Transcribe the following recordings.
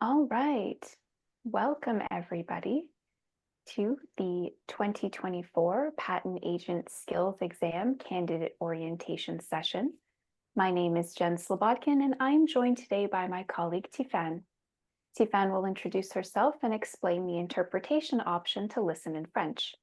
All right. Welcome, everybody, to the 2024 Patent Agent Skills Exam Candidate Orientation Session. My name is Jen Slobodkin, and I am joined today by my colleague, Tifan. Tifan will introduce herself and explain the interpretation option to listen in French.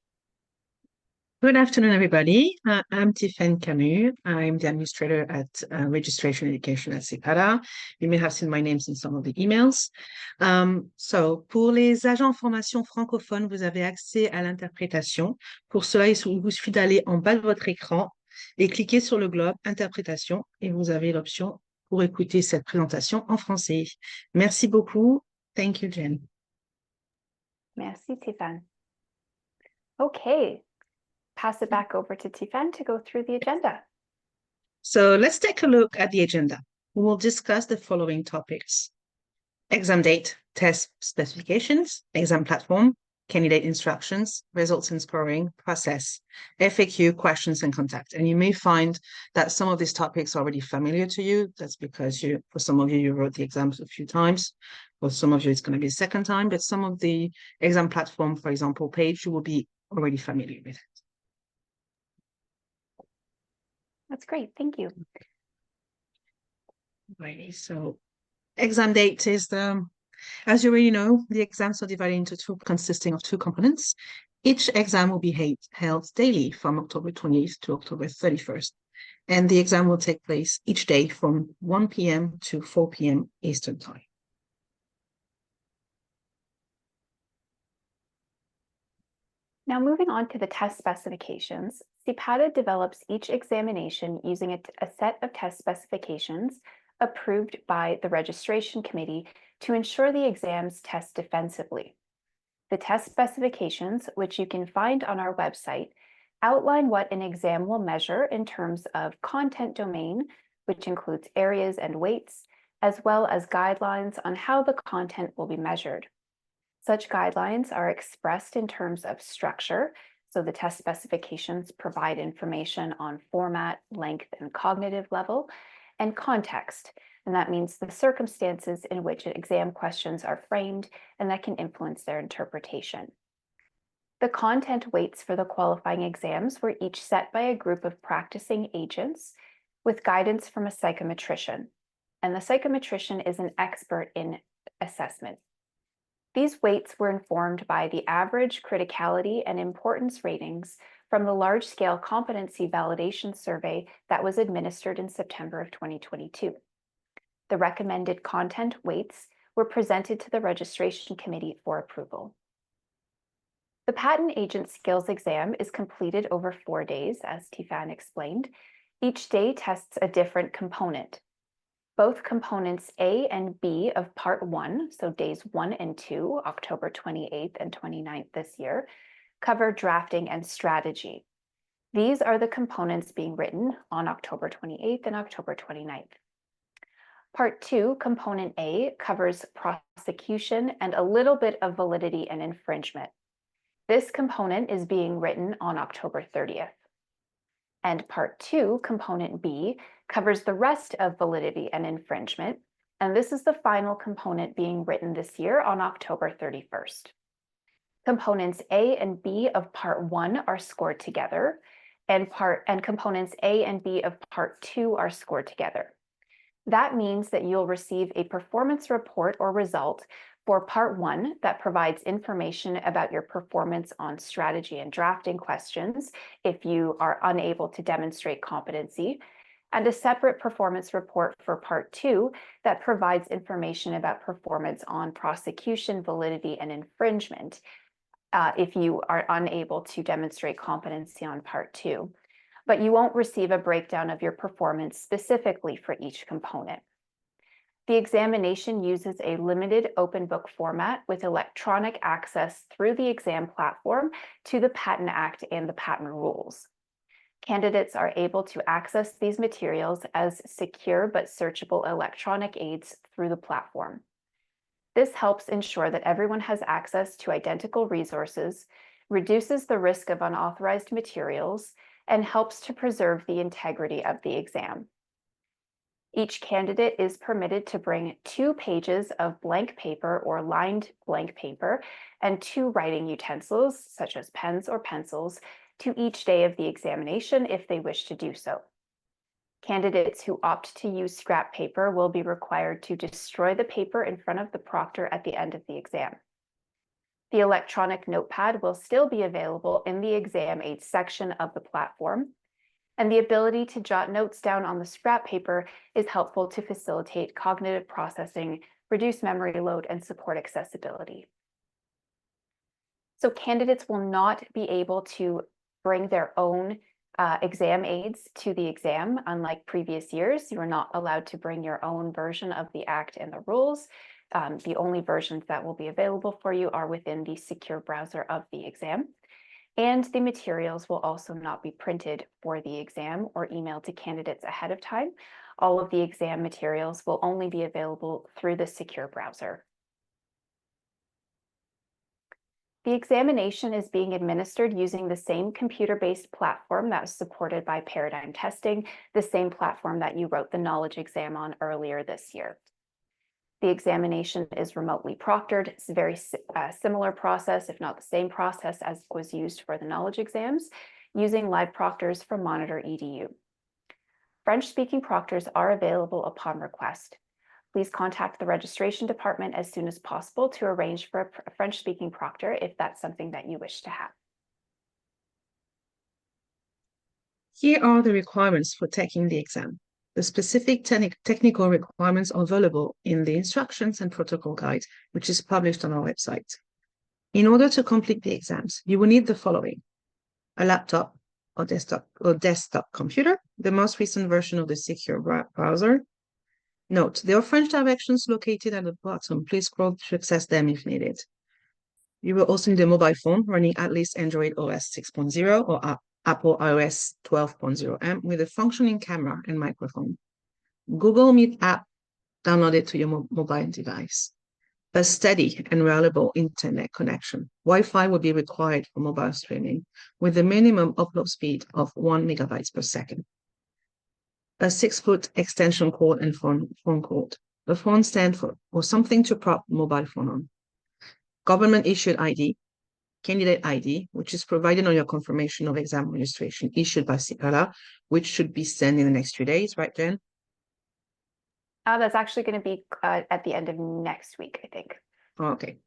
Good afternoon, everybody. I'm Tifan Camus. I'm the administrator at Registration Education at CPATA. You may have seen my names in some of the emails. Pour les agents en formation francophone, vous avez accès à l'interprétation. Pour cela, il vous suffit d'aller en bas de votre écran et cliquer sur le globe Interprétation et vous avez l'option pour écouter cette présentation en français. Merci beaucoup. Thank you, Jen. Merci, Tifan. Okay, pass it back over to Tifan to go through the agenda. So let's take a look at the agenda. We will discuss the following topics: exam date, test specifications, exam platform, candidate instructions, results and scoring, process, FAQ, questions and contact. And you may find that some of these topics are already familiar to you. That's because for some of you, you wrote the exams a few times. For some of you, it's going to be a second time, but some of the exam platform, for example, page, you will be already familiar with. That's great. Thank you. Right. So exam date is as you already know, the exams are divided into consisting of two components. Each exam will be held daily from October 28th to October 31st. And the exam will take place each day from 1 p.m. to 4 p.m. Eastern Time. Now, moving on to the test specifications, CPATA develops each examination using a set of test specifications approved by the registration committee to ensure the exams test defensively. The test specifications, which you can find on our website, outline what an exam will measure in terms of content domain, which includes areas and weights, as well as guidelines on how the content will be measured. Such guidelines are expressed in terms of structure, so the test specifications provide information on format, length, and cognitive level, and context, and that means the circumstances in which exam questions are framed and that can influence their interpretation. The content weights for the qualifying exams were each set by a group of practicing agents with guidance from a psychometrician, and the psychometrician is an expert in assessment. These weights were informed by the average criticality and importance ratings from the large-scale competency validation survey that was administered in September of 2022. The recommended content weights were presented to the registration committee for approval. The patent agent skills exam is completed over 4 days, as Tifan explained. Each day tests a different component. Both components A and B of Part 1, so days 1 and 2, October 28th and 29th this year, cover drafting and strategy. These are the components being written on October 28th and October 29th. Part 2, Component A, covers prosecution and a little bit of validity and infringement. This component is being written on October 30th. And Part 2, Component B, covers the rest of validity and infringement, and this is the final component being written this year on October 31st. Components A and B of Part 1 are scored together, and components A and B of Part 2 are scored together. That means that you'll receive a performance report or result for Part 1 that provides information about your performance on strategy and drafting questions if you are unable to demonstrate competency, and a separate performance report for Part 2 that provides information about performance on prosecution, validity, and infringement if you are unable to demonstrate competency on Part 2. But you won't receive a breakdown of your performance specifically for each component. The examination uses a limited open book format with electronic access through the exam platform to the Patent Act and the patent rules. Candidates are able to access these materials as secure but searchable electronic aids through the platform. This helps ensure that everyone has access to identical resources, reduces the risk of unauthorized materials, and helps to preserve the integrity of the exam. Each candidate is permitted to bring 2 pages of blank paper or lined blank paper and 2 writing utensils, such as pens or pencils, to each day of the examination if they wish to do so. Candidates who opt to use scrap paper will be required to destroy the paper in front of the proctor at the end of the exam. The electronic notepad will still be available in the exam aid section of the platform, and the ability to jot notes down on the scrap paper is helpful to facilitate cognitive processing, reduce memory load, and support accessibility. So candidates will not be able to bring their own exam aids to the exam. Unlike previous years, you are not allowed to bring your own version of the Act and the rules. The only versions that will be available for you are within the secure browser of the exam. And the materials will also not be printed for the exam or emailed to candidates ahead of time. All of the exam materials will only be available through the secure browser. The examination is being administered using the same computer-based platform that was supported by Paradigm Testing, the same platform that you wrote the knowledge exam on earlier this year. The examination is remotely proctored. It's a very similar process, if not the same process as was used for the knowledge exams, using live proctors from Monitor EDU. French-speaking proctors are available upon request. Please contact the registration department as soon as possible to arrange for a French-speaking proctor if that's something that you wish to have. Here are the requirements for taking the exam. The specific technical requirements are available in the instructions and protocol guide, which is published on our website. In order to complete the exams, you will need the following: a laptop or desktop computer, the most recent version of the secure browser. Note, there are French directions located at the bottom. Please scroll to access them if needed. You will also need a mobile phone running at least Android OS 6.0 or Apple iOS 12.0M with a functioning camera and microphone. Google Meet app downloaded to your mobile device. A steady and reliable internet connection. Wi-Fi will be required for mobile streaming with a minimum upload speed of 1 megabytes per second. A 6-foot extension cord and phone cord. The phone stand or something to prop mobile phone on. Government issued ID, candidate ID, which is provided on your confirmation of exam registration issued by CPATA, which should be sent in the next 2 days, right, Jen? That's actually going to be at the end of next week, I think. Okay.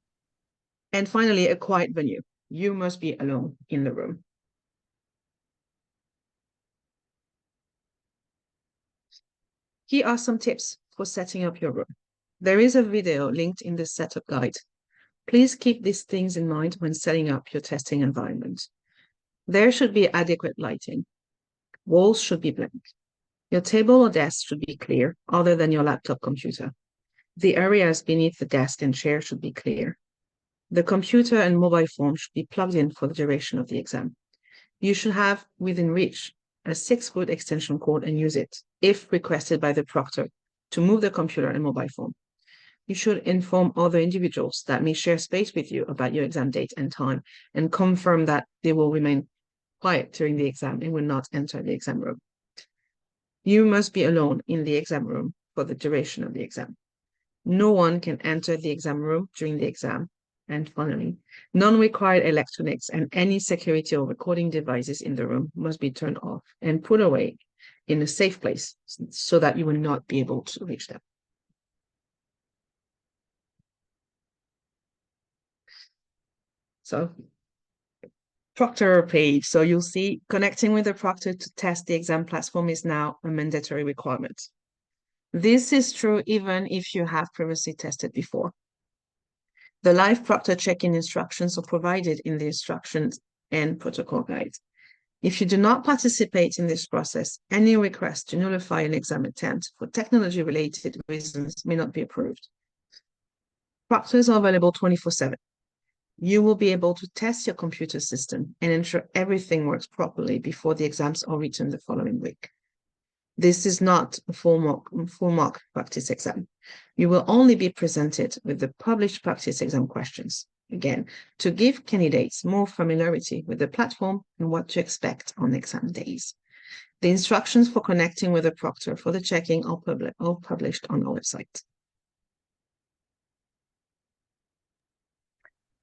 And finally, a quiet venue. You must be alone in the room. Here are some tips for setting up your room. There is a video linked in the setup guide. Please keep these things in mind when setting up your testing environment. There should be adequate lighting. Walls should be blank. Your table or desk should be clear, other than your laptop computer. The areas beneath the desk and chair should be clear. The computer and mobile phone should be plugged in for the duration of the exam. You should have within reach a 6-foot extension cord and use it, if requested by the proctor, to move the computer and mobile phone. You should inform other individuals that may share space with you about your exam date and time and confirm that they will remain quiet during the exam and will not enter the exam room. You must be alone in the exam room for the duration of the exam. No one can enter the exam room during the exam. And finally, non-required electronics and any security or recording devices in the room must be turned off and put away in a safe place so that you will not be able to reach them. So, proctor page. So you'll see connecting with the proctor to test the exam platform is now a mandatory requirement. This is true even if you have previously tested before. The live proctor check-in instructions are provided in the instructions and protocol guide. If you do not participate in this process, any request to nullify an exam attempt for technology-related reasons may not be approved. Proctors are available 24/7. You will be able to test your computer system and ensure everything works properly before the exams are written the following week. This is not a full mock practice exam. You will only be presented with the published practice exam questions, again, to give candidates more familiarity with the platform and what to expect on exam days. The instructions for connecting with a proctor for the check-in are published on our website.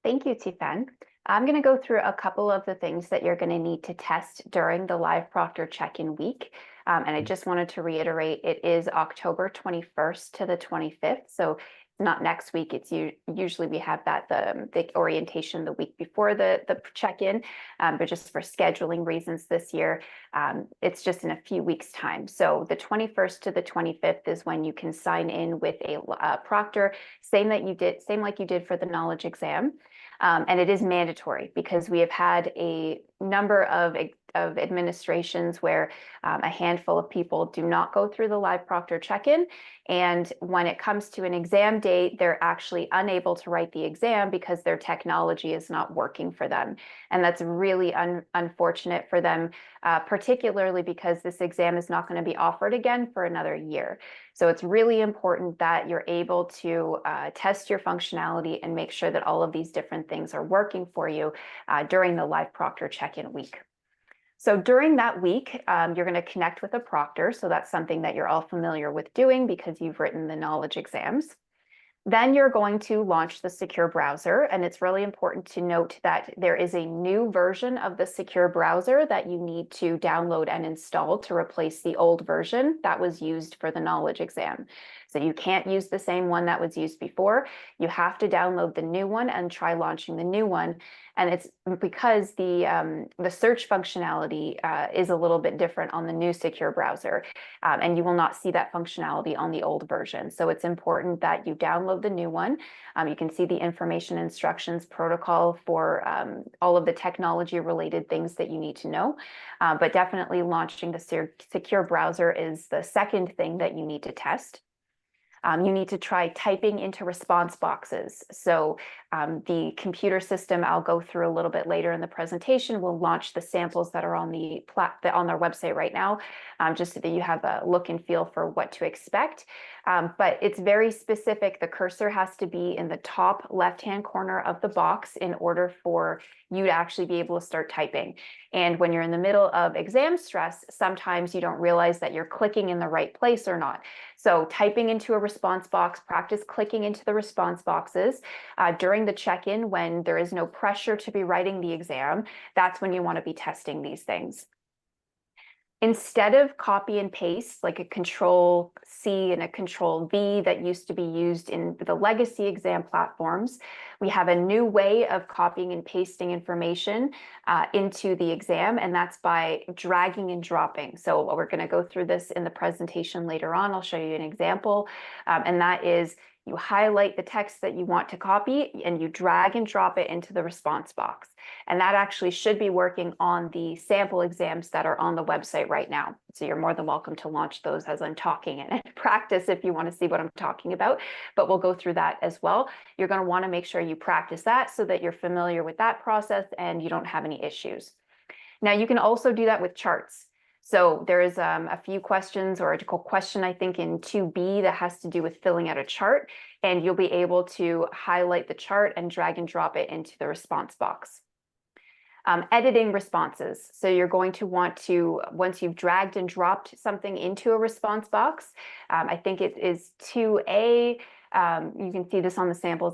Thank you, Tifan. I'm going to go through a couple of the things that you're going to need to test during the live proctor check-in week. And I just wanted to reiterate, it is October 21st to the 25th. So not next week. It's usually we have that the orientation the week before the check-in, but just for scheduling reasons this year, it's just in a few weeks' time. So the 21st to the 25th is when you can sign in with a proctor, same like you did for the knowledge exam. And it is mandatory because we have had a number of administrations where a handful of people do not go through the live proctor check-in. And when it comes to an exam date, they're actually unable to write the exam because their technology is not working for them. And that's really unfortunate for them, particularly because this exam is not going to be offered again for another year. So it's really important that you're able to test your functionality and make sure that all of these different things are working for you during the live proctor check-in week. So during that week, you're going to connect with a proctor. So that's something that you're all familiar with doing because you've written the knowledge exams. Then you're going to launch the secure browser. And it's really important to note that there is a new version of the secure browser that you need to download and install to replace the old version that was used for the knowledge exam. So you can't use the same one that was used before. You have to download the new one and try launching the new one. And it's because the search functionality is a little bit different on the new secure browser, and you will not see that functionality on the old version. So it's important that you download the new one. You can see the information instructions protocol for all of the technology related things that you need to know, but definitely launching the secure browser is the second thing that you need to test. You need to try typing into response boxes. So the computer system I'll go through a little bit later in the presentation will launch the samples that are on their website right now, just so that you have a look and feel for what to expect. But it's very specific. The cursor has to be in the top left-hand corner of the box in order for you to actually be able to start typing. And when you're in the middle of exam stress, sometimes you don't realize that you're clicking in the right place or not. So typing into a response box, practice clicking into the response boxes during the check-in when there is no pressure to be writing the exam. That's when you want to be testing these things. Instead of copy and paste, like a Control-C and a Control-V that used to be used in the legacy exam platforms, we have a new way of copying and pasting information into the exam, and that's by dragging and dropping. So we're going to go through this in the presentation later on. I'll show you an example, and that is you highlight the text that you want to copy and you drag and drop it into the response box. And that actually should be working on the sample exams that are on the website right now. So you're more than welcome to launch those as I'm talking and practice if you want to see what I'm talking about, but we'll go through that as well. You're going to want to make sure you practice that so that you're familiar with that process and you don't have any issues. Now you can also do that with charts. So there is a few questions or a question, I think, in 2B that has to do with filling out a chart, and you'll be able to highlight the chart and drag and drop it into the response box. Editing responses. So you're going to want to, once you've dragged and dropped something into a response box, I think it is 2A, you can see this on the sample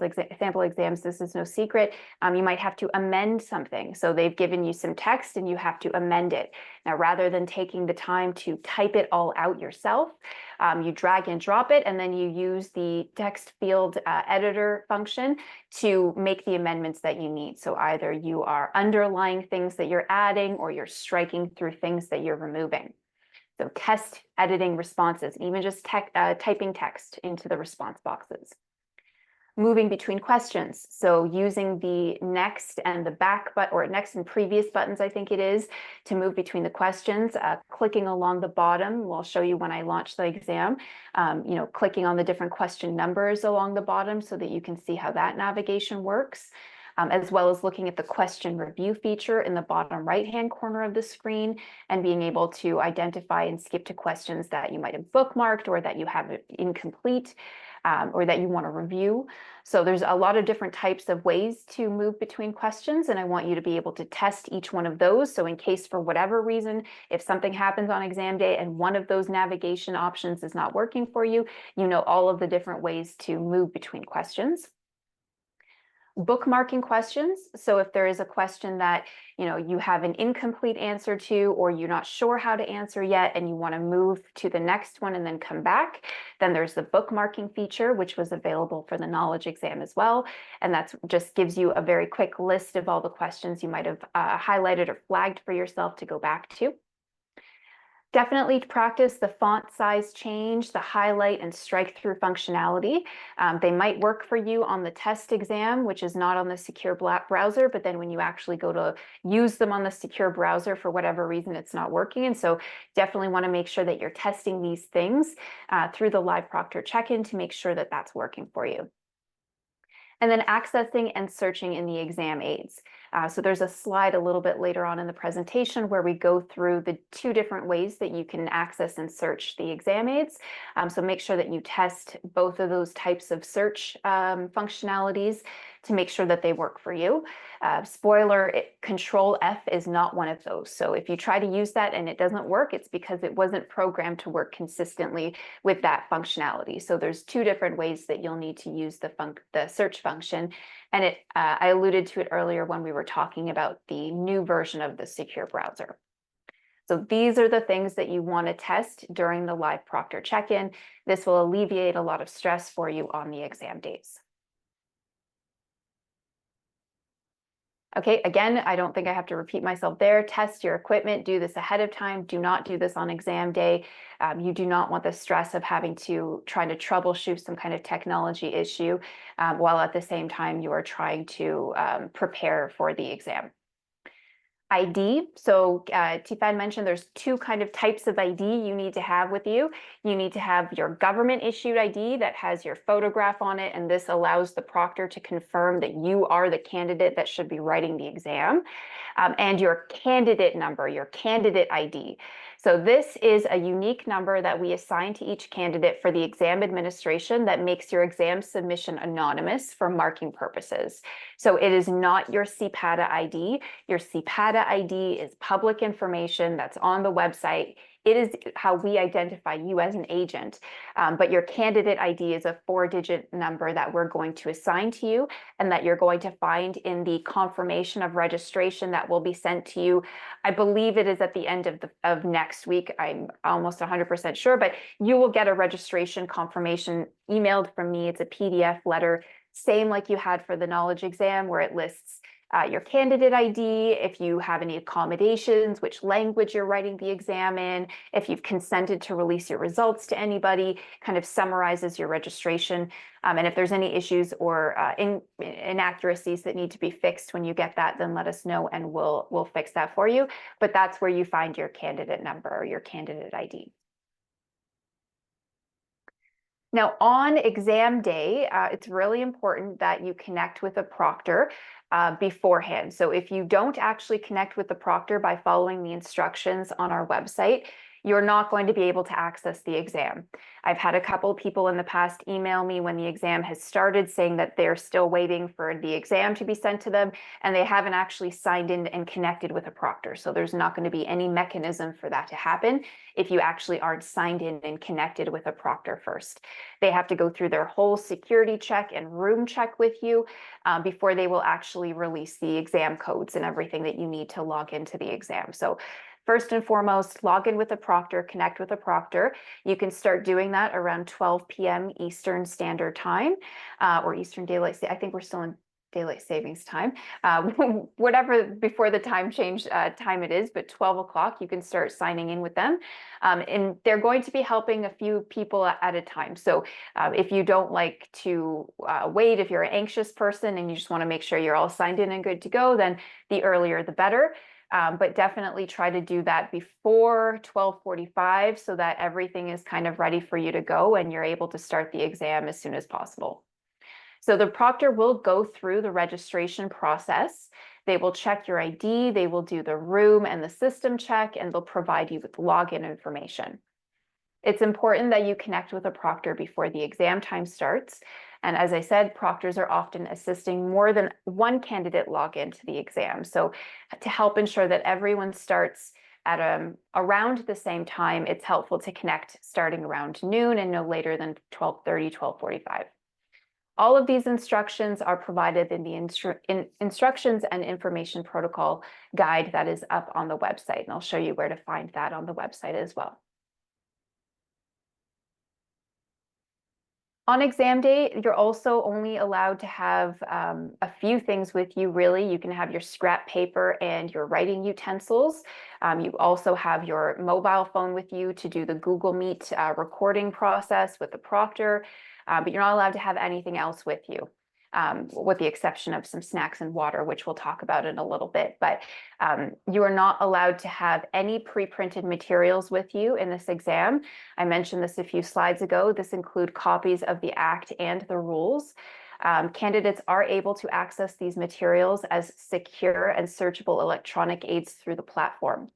exams. This is no secret. You might have to amend something. So they've given you some text and you have to amend it. Now, rather than taking the time to type it all out yourself, you drag and drop it, and then you use the text field editor function to make the amendments that you need. So either you are underlining things that you're adding or you're striking through things that you're removing. So test editing responses, even just typing text into the response boxes. Moving between questions. So using the next and the back button, or next and previous buttons, I think it is, to move between the questions, clicking along the bottom. We'll show you when I launch the exam, clicking on the different question numbers along the bottom so that you can see how that navigation works. As well as looking at the question review feature in the bottom right-hand corner of the screen and being able to identify and skip to questions that you might have bookmarked or that you have incomplete. or that you want to review. So there's a lot of different types of ways to move between questions, and I want you to be able to test each one of those. So in case for whatever reason, if something happens on exam day and one of those navigation options is not working for you, you know all of the different ways to move between questions. Bookmarking questions. So if there is a question that you have an incomplete answer to, or you're not sure how to answer yet, and you want to move to the next one and then come back, then there's the bookmarking feature, which was available for the knowledge exam as well. And that just gives you a very quick list of all the questions you might have highlighted or flagged for yourself to go back to. Definitely practice the font size change, the highlight and strike through functionality. They might work for you on the test exam, which is not on the secure browser, but then when you actually go to use them on the secure browser, for whatever reason, it's not working. And so definitely want to make sure that you're testing these things through the live proctor check-in to make sure that that's working for you. And then accessing and searching in the exam aids. So there's a slide a little bit later on in the presentation where we go through the two different ways that you can access and search the exam aids. So make sure that you test both of those types of search functionalities to make sure that they work for you. Spoiler, Control F is not one of those. So if you try to use that and it doesn't work, it's because it wasn't programmed to work consistently with that functionality. So there's two different ways that you'll need to use the search function. And I alluded to it earlier when we were talking about the new version of the secure browser. So these are the things that you want to test during the live proctor check-in. This will alleviate a lot of stress for you on the exam days. Okay, again, I don't think I have to repeat myself there. Test your equipment, do this ahead of time. Do not do this on exam day. You do not want the stress of having to try to troubleshoot some kind of technology issue while at the same time you are trying to prepare for the exam. ID. So Tifan mentioned there's two kind of types of ID you need to have with you. You need to have your government issued ID that has your photograph on it, and this allows the proctor to confirm that you are the candidate that should be writing the exam, and your candidate number, your candidate ID. So this is a unique number that we assign to each candidate for the exam administration that makes your exam submission anonymous for marking purposes. So it is not your CPATA ID. Your CPATA ID is public information that's on the website. It is how we identify you as an agent, but your candidate ID is a 4-digit number that we're going to assign to you and that you're going to find in the confirmation of registration that will be sent to you. I believe it is at the end of next week. I'm almost 100% sure, but you will get a registration confirmation emailed from me. It's a PDF letter, same like you had for the knowledge exam, where it lists your candidate ID, if you have any accommodations, which language you're writing the exam in, if you've consented to release your results to anybody, kind of summarizes your registration. And if there's any issues or inaccuracies that need to be fixed when you get that, then let us know and we'll fix that for you. But that's where you find your candidate number or your candidate ID. Now, on exam day, it's really important that you connect with a proctor beforehand. So if you don't actually connect with the proctor by following the instructions on our website, you're not going to be able to access the exam. I've had a couple people in the past email me when the exam has started saying that they're still waiting for the exam to be sent to them, and they haven't actually signed in and connected with a proctor. So there's not going to be any mechanism for that to happen if you actually aren't signed in and connected with a proctor first. They have to go through their whole security check and room check with you before they will actually release the exam codes and everything that you need to log into the exam. So first and foremost, log in with a proctor, connect with a proctor. You can start doing that around 12 p.m. Eastern Standard Time or Eastern Daylight. I think we're still in Daylight Savings Time, whatever before the time change time it is, but 12 o'clock, you can start signing in with them. And they're going to be helping a few people at a time. So if you don't like to wait, if you're an anxious person and you just want to make sure you're all signed in and good to go, then the earlier the better. But definitely try to do that before 12:45 so that everything is kind of ready for you to go and you're able to start the exam as soon as possible. So the proctor will go through the registration process. They will check your ID, they will do the room and the system check, and they'll provide you with login information. It's important that you connect with a proctor before the exam time starts. And as I said, proctors are often assisting more than one candidate log into the exam. So to help ensure that everyone starts at around the same time, it's helpful to connect starting around noon and no later than 12:30, 12:45. All of these instructions are provided in the instructions and information protocol guide that is up on the website. And I'll show you where to find that on the website as well. On exam day, you're also only allowed to have a few things with you, really. You can have your scrap paper and your writing utensils. You also have your mobile phone with you to do the Google Meet recording process with the proctor, but you're not allowed to have anything else with you. With the exception of some snacks and water, which we'll talk about in a little bit. But you are not allowed to have any pre-printed materials with you in this exam. I mentioned this a few slides ago. This includes copies of the Act and the rules. Candidates are able to access these materials as secure and searchable electronic aids through the platform.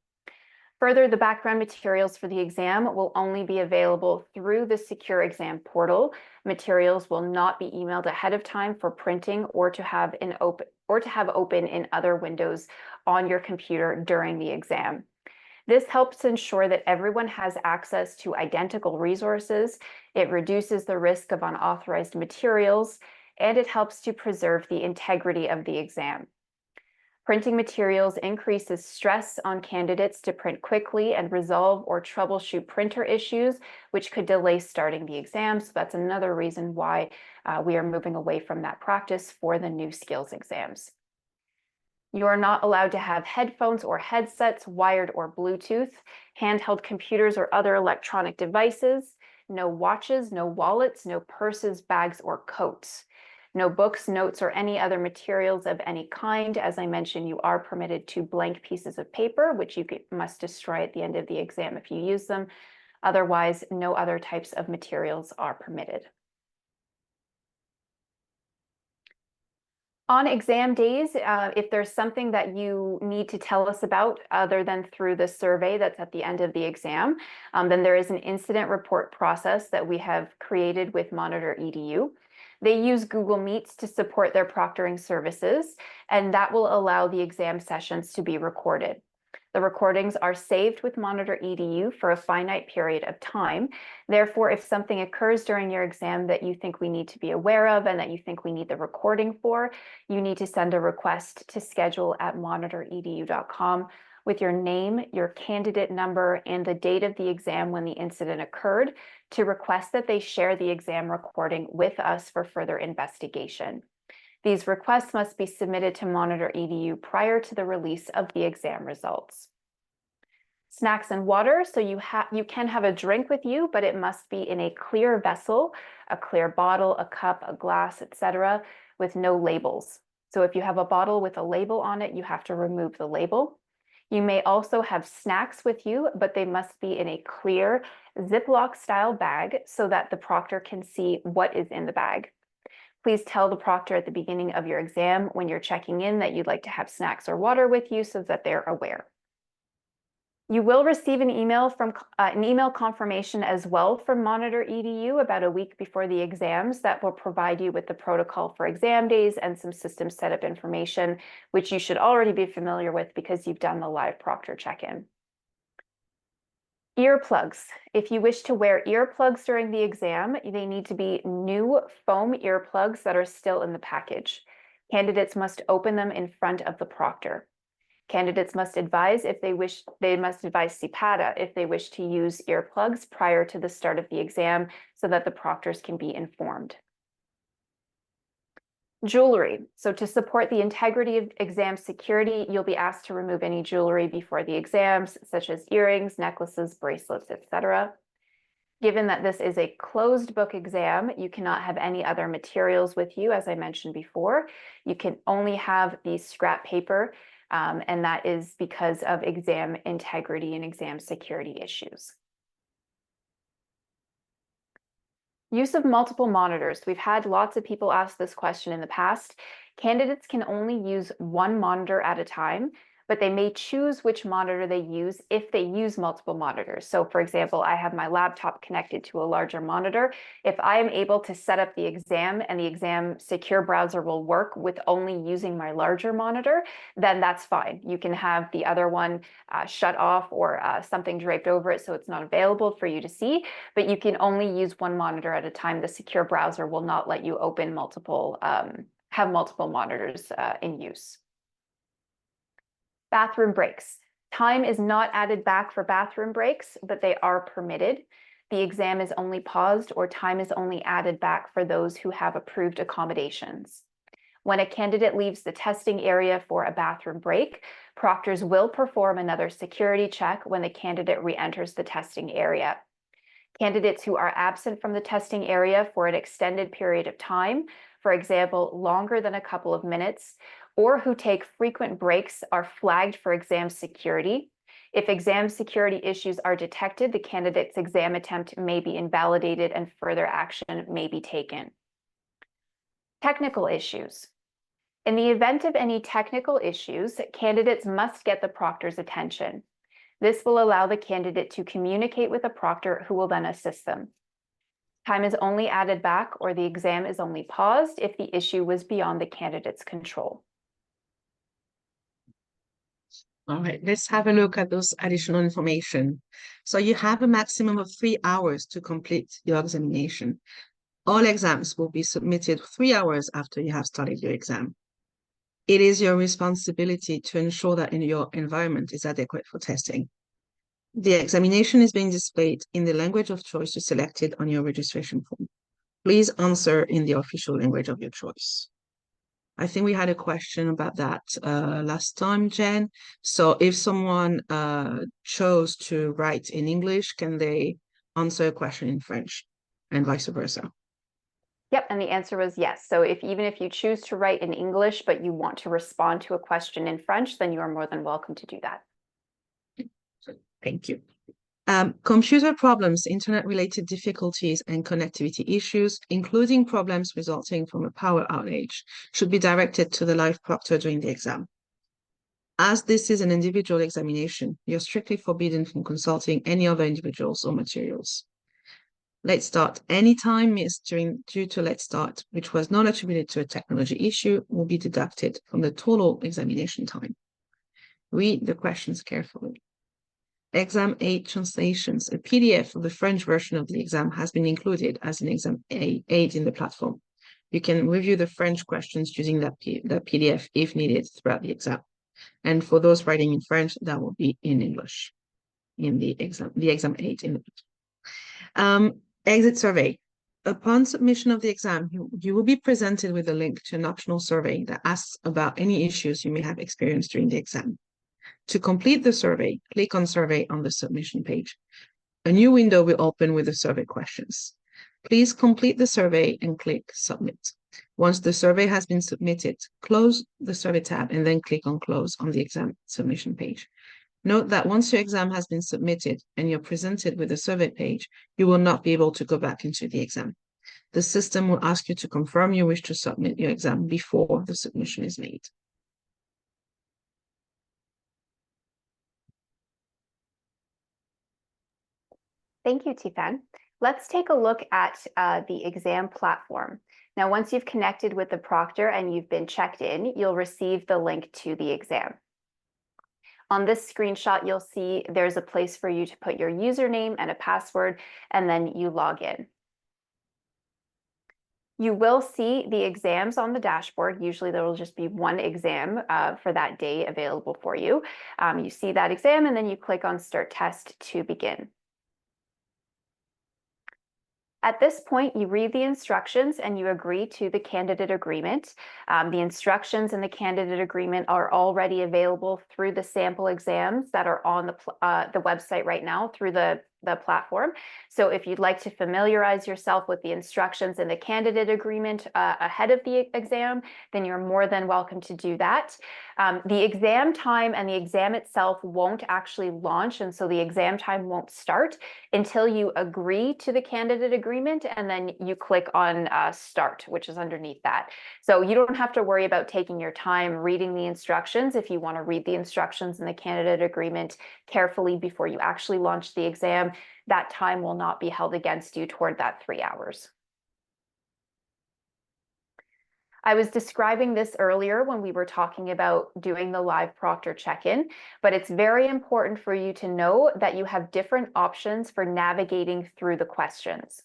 Further, the background materials for the exam will only be available through the secure exam portal. Materials will not be emailed ahead of time for printing or to have open in other windows on your computer during the exam. This helps ensure that everyone has access to identical resources. It reduces the risk of unauthorized materials, and it helps to preserve the integrity of the exam. Printing materials increases stress on candidates to print quickly and resolve or troubleshoot printer issues, which could delay starting the exam. So that's another reason why we are moving away from that practice for the new skills exams. You are not allowed to have headphones or headsets, wired or Bluetooth, handheld computers or other electronic devices, no watches, no wallets, no purses, bags, or coats. No books, notes, or any other materials of any kind. As I mentioned, you are permitted to blank pieces of paper, which you must destroy at the end of the exam if you use them. Otherwise, no other types of materials are permitted. On exam days, if there's something that you need to tell us about other than through the survey that's at the end of the exam, then there is an incident report process that we have created with Monitor EDU. They use Google Meets to support their proctoring services, and that will allow the exam sessions to be recorded. The recordings are saved with Monitor EDU for a finite period of time. Therefore, if something occurs during your exam that you think we need to be aware of and that you think we need the recording for, you need to send a request to schedule at monitoredu.com with your name, your candidate number, and the date of the exam when the incident occurred to request that they share the exam recording with us for further investigation. These requests must be submitted to Monitor EDU prior to the release of the exam results. Snacks and water, so you can have a drink with you, but it must be in a clear vessel, a clear bottle, a cup, a glass, etc., with no labels. So if you have a bottle with a label on it, you have to remove the label. You may also have snacks with you, but they must be in a clear Ziploc style bag so that the proctor can see what is in the bag. Please tell the proctor at the beginning of your exam when you're checking in that you'd like to have snacks or water with you so that they're aware. You will receive an email confirmation as well from Monitor EDU about a week before the exams that will provide you with the protocol for exam days and some system setup information, which you should already be familiar with because you've done the live proctor check-in. Earplugs. If you wish to wear earplugs during the exam, they need to be new foam earplugs that are still in the package. Candidates must open them in front of the proctor. Candidates must advise CPATA if they wish to use earplugs prior to the start of the exam so that the proctors can be informed. Jewelry. So to support the integrity of exam security, you'll be asked to remove any jewelry before the exams, such as earrings, necklaces, bracelets, etc. Given that this is a closed book exam, you cannot have any other materials with you, as I mentioned before. You can only have the scrap paper, and that is because of exam integrity and exam security issues. Use of multiple monitors. We've had lots of people ask this question in the past. Candidates can only use one monitor at a time. but they may choose which monitor they use if they use multiple monitors. So for example, I have my laptop connected to a larger monitor. If I am able to set up the exam and the exam secure browser will work with only using my larger monitor, then that's fine. You can have the other one shut off or something draped over it so it's not available for you to see, but you can only use one monitor at a time. The secure browser will not let you open multiple, have multiple monitors in use. Bathroom breaks. Time is not added back for bathroom breaks, but they are permitted. The exam is only paused or time is only added back for those who have approved accommodations. When a candidate leaves the testing area for a bathroom break, proctors will perform another security check when the candidate re-enters the testing area. Candidates who are absent from the testing area for an extended period of time, for example, longer than a couple of minutes, or who take frequent breaks are flagged for exam security. If exam security issues are detected, the candidate's exam attempt may be invalidated and further action may be taken. Technical issues. In the event of any technical issues, candidates must get the proctor's attention. This will allow the candidate to communicate with a proctor who will then assist them. Time is only added back or the exam is only paused if the issue was beyond the candidate's control. All right, let's have a look at those additional information. So you have a maximum of 3 hours to complete your examination. All exams will be submitted 3 hours after you have started your exam. It is your responsibility to ensure that your environment is adequate for testing. The examination is being displayed in the language of choice you selected on your registration form. Please answer in the official language of your choice. I think we had a question about that last time, Jen. So if someone chose to write in English, can they answer a question in French and vice versa? Yep, and the answer was yes. So even if you choose to write in English, but you want to respond to a question in French, then you are more than welcome to do that. Thank you. Computer problems, internet-related difficulties, and connectivity issues, including problems resulting from a power outage, should be directed to the live proctor during the exam. As this is an individual examination, you're strictly forbidden from consulting any other individuals or materials. Late start any time missed due to late start, which was not attributed to a technology issue, will be deducted from the total examination time. Read the questions carefully. Exam aid translations. A PDF of the French version of the exam has been included as an exam aid in the platform. You can review the French questions using that PDF if needed throughout the exam. And for those writing in French, that will be in English in the exam aid in the platform. Exit survey. Upon submission of the exam, you will be presented with a link to an optional survey that asks about any issues you may have experienced during the exam. To complete the survey, click on Survey on the submission page. A new window will open with the survey questions. Please complete the survey and click Submit. Once the survey has been submitted, close the survey tab and then click on Close on the exam submission page. Note that once your exam has been submitted and you're presented with the survey page, you will not be able to go back into the exam. The system will ask you to confirm you wish to submit your exam before the submission is made. Thank you, Tifan. Let's take a look at the exam platform. Now, once you've connected with the proctor and you've been checked in, you'll receive the link to the exam. On this screenshot, you'll see there's a place for you to put your username and a password, and then you log in. You will see the exams on the dashboard. Usually there will just be one exam for that day available for you. You see that exam and then you click on Start Test to begin. At this point, you read the instructions and you agree to the candidate agreement. The instructions in the candidate agreement are already available through the sample exams that are on the website right now through the the platform. So if you'd like to familiarize yourself with the instructions in the candidate agreement ahead of the exam, then you're more than welcome to do that. The exam time and the exam itself won't actually launch, and so the exam time won't start until you agree to the candidate agreement, and then you click on start, which is underneath that. So you don't have to worry about taking your time reading the instructions. If you want to read the instructions in the candidate agreement carefully before you actually launch the exam, that time will not be held against you toward that 3 hours. I was describing this earlier when we were talking about doing the live proctor check-in, but it's very important for you to know that you have different options for navigating through the questions.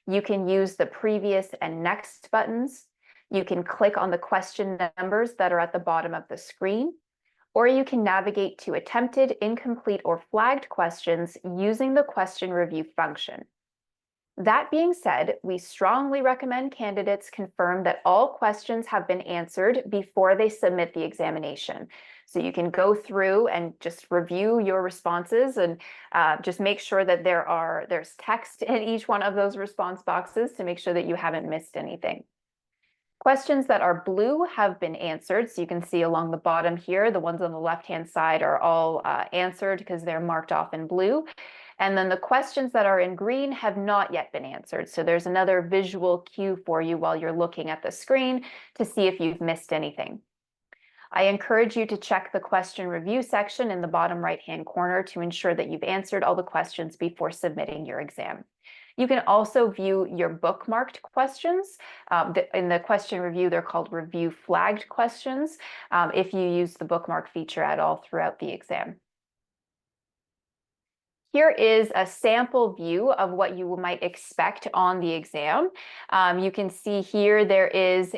You can use the previous and next buttons. You can click on the question numbers that are at the bottom of the screen, or you can navigate to attempted, incomplete, or flagged questions using the question review function. That being said, we strongly recommend candidates confirm that all questions have been answered before they submit the examination. So you can go through and just review your responses and just make sure that there's text in each one of those response boxes to make sure that you haven't missed anything. Questions that are blue have been answered. So you can see along the bottom here, the ones on the left-hand side are all answered because they're marked off in blue. And then the questions that are in green have not yet been answered. So there's another visual cue for you while you're looking at the screen to see if you've missed anything. I encourage you to check the question review section in the bottom right-hand corner to ensure that you've answered all the questions before submitting your exam. You can also view your bookmarked questions. In the question review, they're called review flagged questions if you use the bookmark feature at all throughout the exam. Here is a sample view of what you might expect on the exam. You can see here there is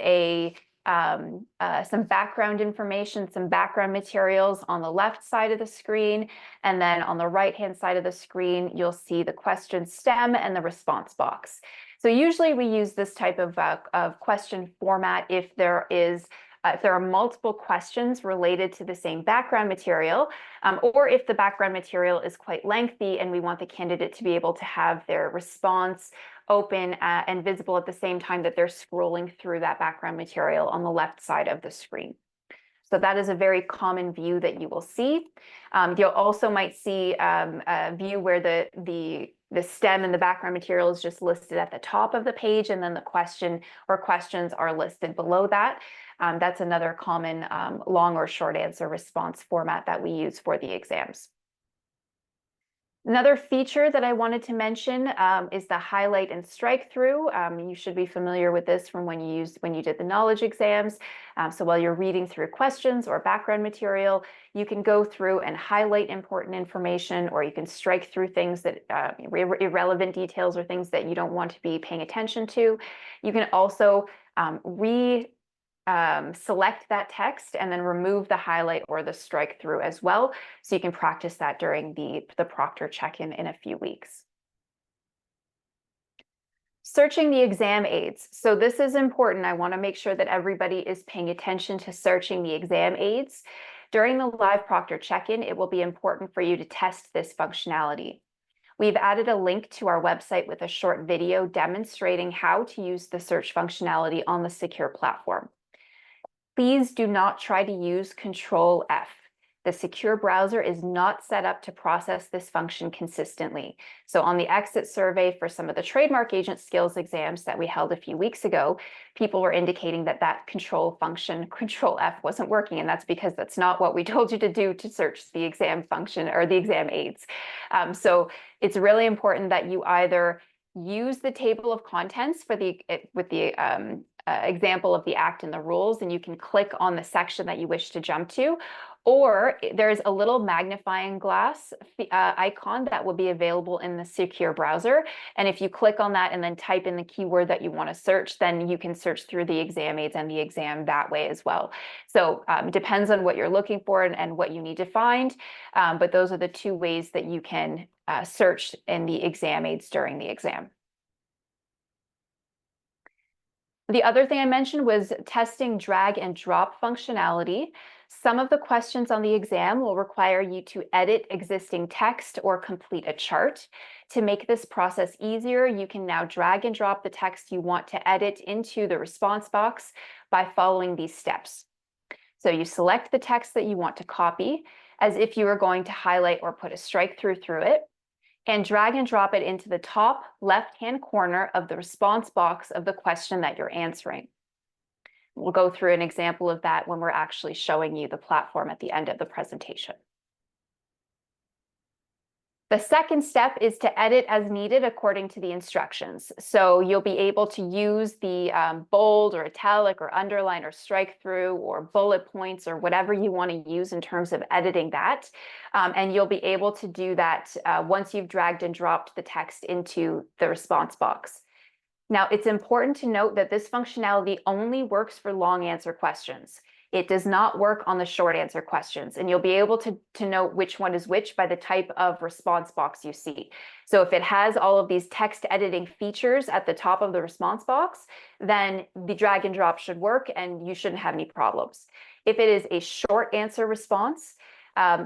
some background information, some background materials on the left side of the screen, and then on the right-hand side of the screen, you'll see the question stem and the response box. So usually we use this type of question format if there are multiple questions related to the same background material, or if the background material is quite lengthy and we want the candidate to be able to have their response open and visible at the same time that they're scrolling through that background material on the left side of the screen. So that is a very common view that you will see. You'll also might see a view where the stem and the background material is just listed at the top of the page, and then the question or questions are listed below that. That's another common long or short answer response format that we use for the exams. Another feature that I wanted to mention is the highlight and strike through. You should be familiar with this from when you did the knowledge exams. So while you're reading through questions or background material, you can go through and highlight important information, or you can strike through things that irrelevant details or things that you don't want to be paying attention to. You can also select that text and then remove the highlight or the strike through as well. So you can practice that during the proctor check-in in a few weeks. Searching the exam aids. So this is important. I want to make sure that everybody is paying attention to searching the exam aids. During the live proctor check-in, it will be important for you to test this functionality. We've added a link to our website with a short video demonstrating how to use the search functionality on the secure platform. Please do not try to use Control F. The secure browser is not set up to process this function consistently. So on the exit survey for some of the trademark agent skills exams that we held a few weeks ago, people were indicating that control function, Control F, wasn't working, and that's because that's not what we told you to do to search the exam function or the exam aids. So it's really important that you either use the table of contents with the example of the act and the rules, and you can click on the section that you wish to jump to, or there's a little magnifying glass icon that will be available in the secure browser. And if you click on that and then type in the keyword that you want to search, then you can search through the exam aids and the exam that way as well. So it depends on what you're looking for and what you need to find. But those are the two ways that you can search in the exam aids during the exam. The other thing I mentioned was testing drag and drop functionality. Some of the questions on the exam will require you to edit existing text or complete a chart. To make this process easier, you can now drag and drop the text you want to edit into the response box by following these steps. So you select the text that you want to copy as if you were going to highlight or put a strike through it, and drag and drop it into the top left-hand corner of the response box of the question that you're answering. We'll go through an example of that when we're actually showing you the platform at the end of the presentation. The second step is to edit as needed according to the instructions. So you'll be able to use the bold or italic or underline or strike through or bullet points or whatever you want to use in terms of editing that. And you'll be able to do that once you've dragged and dropped the text into the response box. Now, it's important to note that this functionality only works for long answer questions. It does not work on the short answer questions, and you'll be able to know which one is which by the type of response box you see. So if it has all of these text editing features at the top of the response box, then the drag and drop should work and you shouldn't have any problems. If it is a short answer response,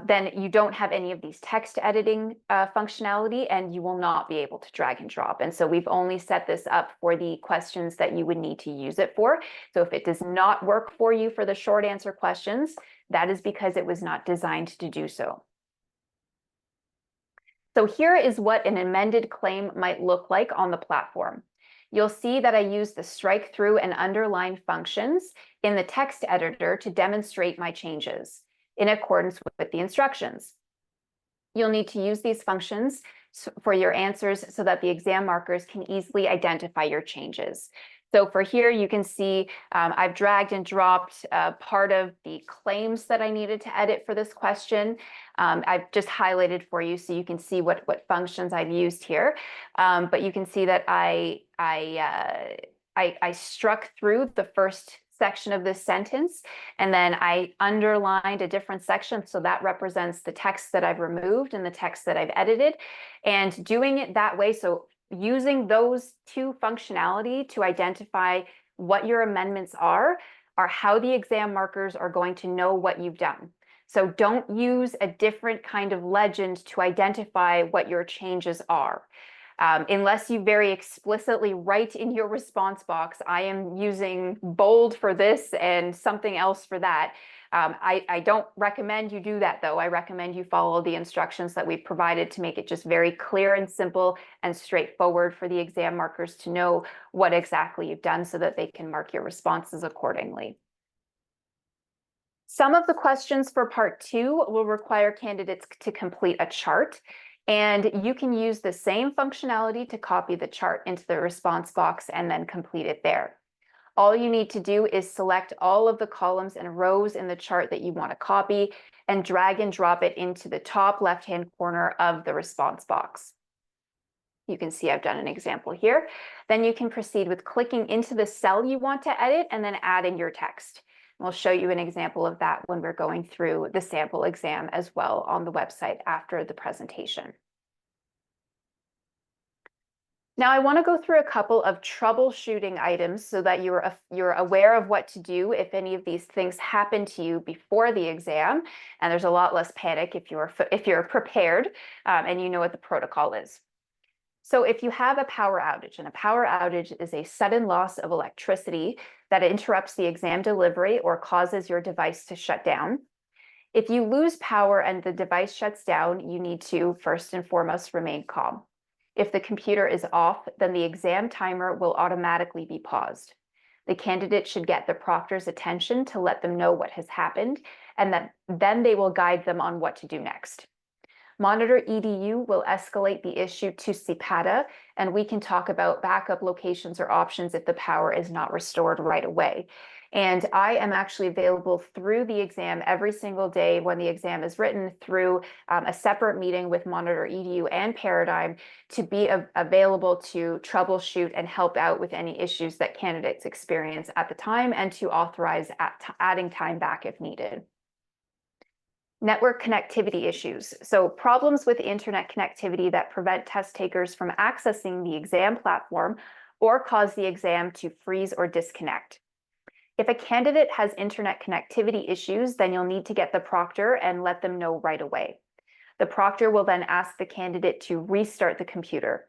then you don't have any of these text editing functionality and you will not be able to drag and drop. And so we've only set this up for the questions that you would need to use it for. So if it does not work for you for the short answer questions, that is because it was not designed to do so. So here is what an amended claim might look like on the platform. You'll see that I use the strike through and underline functions in the text editor to demonstrate my changes in accordance with the instructions. You'll need to use these functions for your answers so that the exam markers can easily identify your changes. So for here, you can see I've dragged and dropped part of the claims that I needed to edit for this question. I've just highlighted for you so you can see what functions I've used here. But you can see that I struck through the first section of this sentence, and then I underlined a different section, so that represents the text that I've removed and the text that I've edited. And doing it that way, so using those two functionality to identify what your amendments are how the exam markers are going to know what you've done. So don't use a different kind of legend to identify what your changes are. Unless you very explicitly write in your response box, I am using bold for this and something else for that. I don't recommend you do that, though. I recommend you follow the instructions that we've provided to make it just very clear and simple and straightforward for the exam markers to know what exactly you've done so that they can mark your responses accordingly. Some of the questions for part 2 will require candidates to complete a chart. And you can use the same functionality to copy the chart into the response box and then complete it there. All you need to do is select all of the columns and rows in the chart that you want to copy and drag and drop it into the top left-hand corner of the response box. You can see I've done an example here. Then you can proceed with clicking into the cell you want to edit and then adding your text. We'll show you an example of that when we're going through the sample exam as well on the website after the presentation. Now, I want to go through a couple of troubleshooting items so that you're aware of what to do if any of these things happen to you before the exam, and there's a lot less panic if you're prepared and you know what the protocol is. So if you have a power outage, and a power outage is a sudden loss of electricity that interrupts the exam delivery or causes your device to shut down. If you lose power and the device shuts down, you need to first and foremost remain calm. If the computer is off, then the exam timer will automatically be paused. The candidate should get the proctor's attention to let them know what has happened, and then they will guide them on what to do next. Monitor EDU will escalate the issue to CPATA, and we can talk about backup locations or options if the power is not restored right away. And I am actually available through the exam every single day when the exam is written through a separate meeting with Monitor EDU and Paradigm to be available to troubleshoot and help out with any issues that candidates experience at the time and to authorize adding time back if needed. Network connectivity issues. So problems with internet connectivity that prevent test takers from accessing the exam platform or cause the exam to freeze or disconnect. If a candidate has internet connectivity issues, then you'll need to get the proctor and let them know right away. The proctor will then ask the candidate to restart the computer.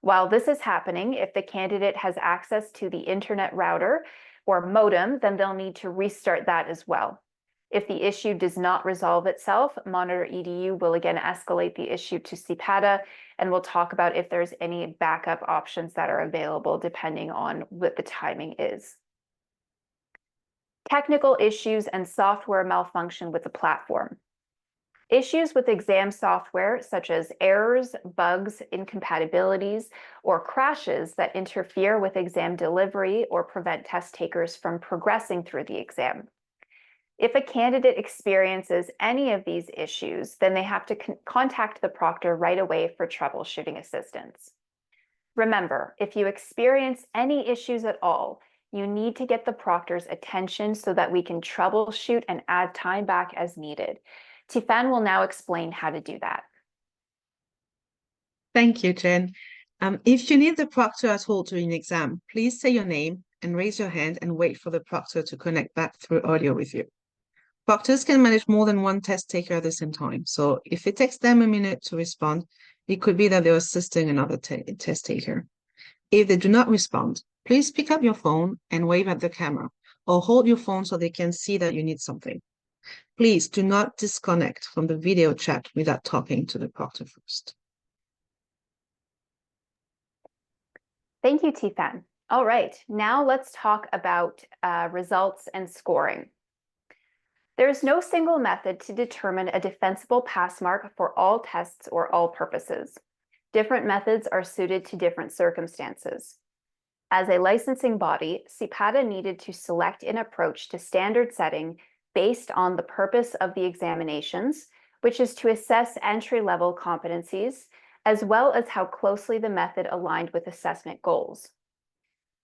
While this is happening, if the candidate has access to the internet router or modem, then they'll need to restart that as well. If the issue does not resolve itself, Monitor EDU will again escalate the issue to CPATA, and we'll talk about if there's any backup options that are available depending on what the timing is. Technical issues and software malfunction with the platform. Issues with exam software, such as errors, bugs, incompatibilities, or crashes that interfere with exam delivery or prevent test takers from progressing through the exam. If a candidate experiences any of these issues, then they have to contact the proctor right away for troubleshooting assistance. Remember, if you experience any issues at all, you need to get the proctor's attention so that we can troubleshoot and add time back as needed. Tifan will now explain how to do that. Thank you, Jen. If you need the proctor at all during the exam, please say your name and raise your hand and wait for the proctor to connect back through audio with you. Proctors can manage more than one test taker at the same time, so if it takes them a minute to respond, it could be that they're assisting another test taker. If they do not respond, please pick up your phone and wave at the camera, or hold your phone so they can see that you need something. Please do not disconnect from the video chat without talking to the proctor first. Thank you, Tifan. All right, now let's talk about results and scoring. There is no single method to determine a defensible pass mark for all tests or all purposes. Different methods are suited to different circumstances. As a licensing body, CPATA needed to select an approach to standard setting based on the purpose of the examinations, which is to assess entry-level competencies, as well as how closely the method aligned with assessment goals.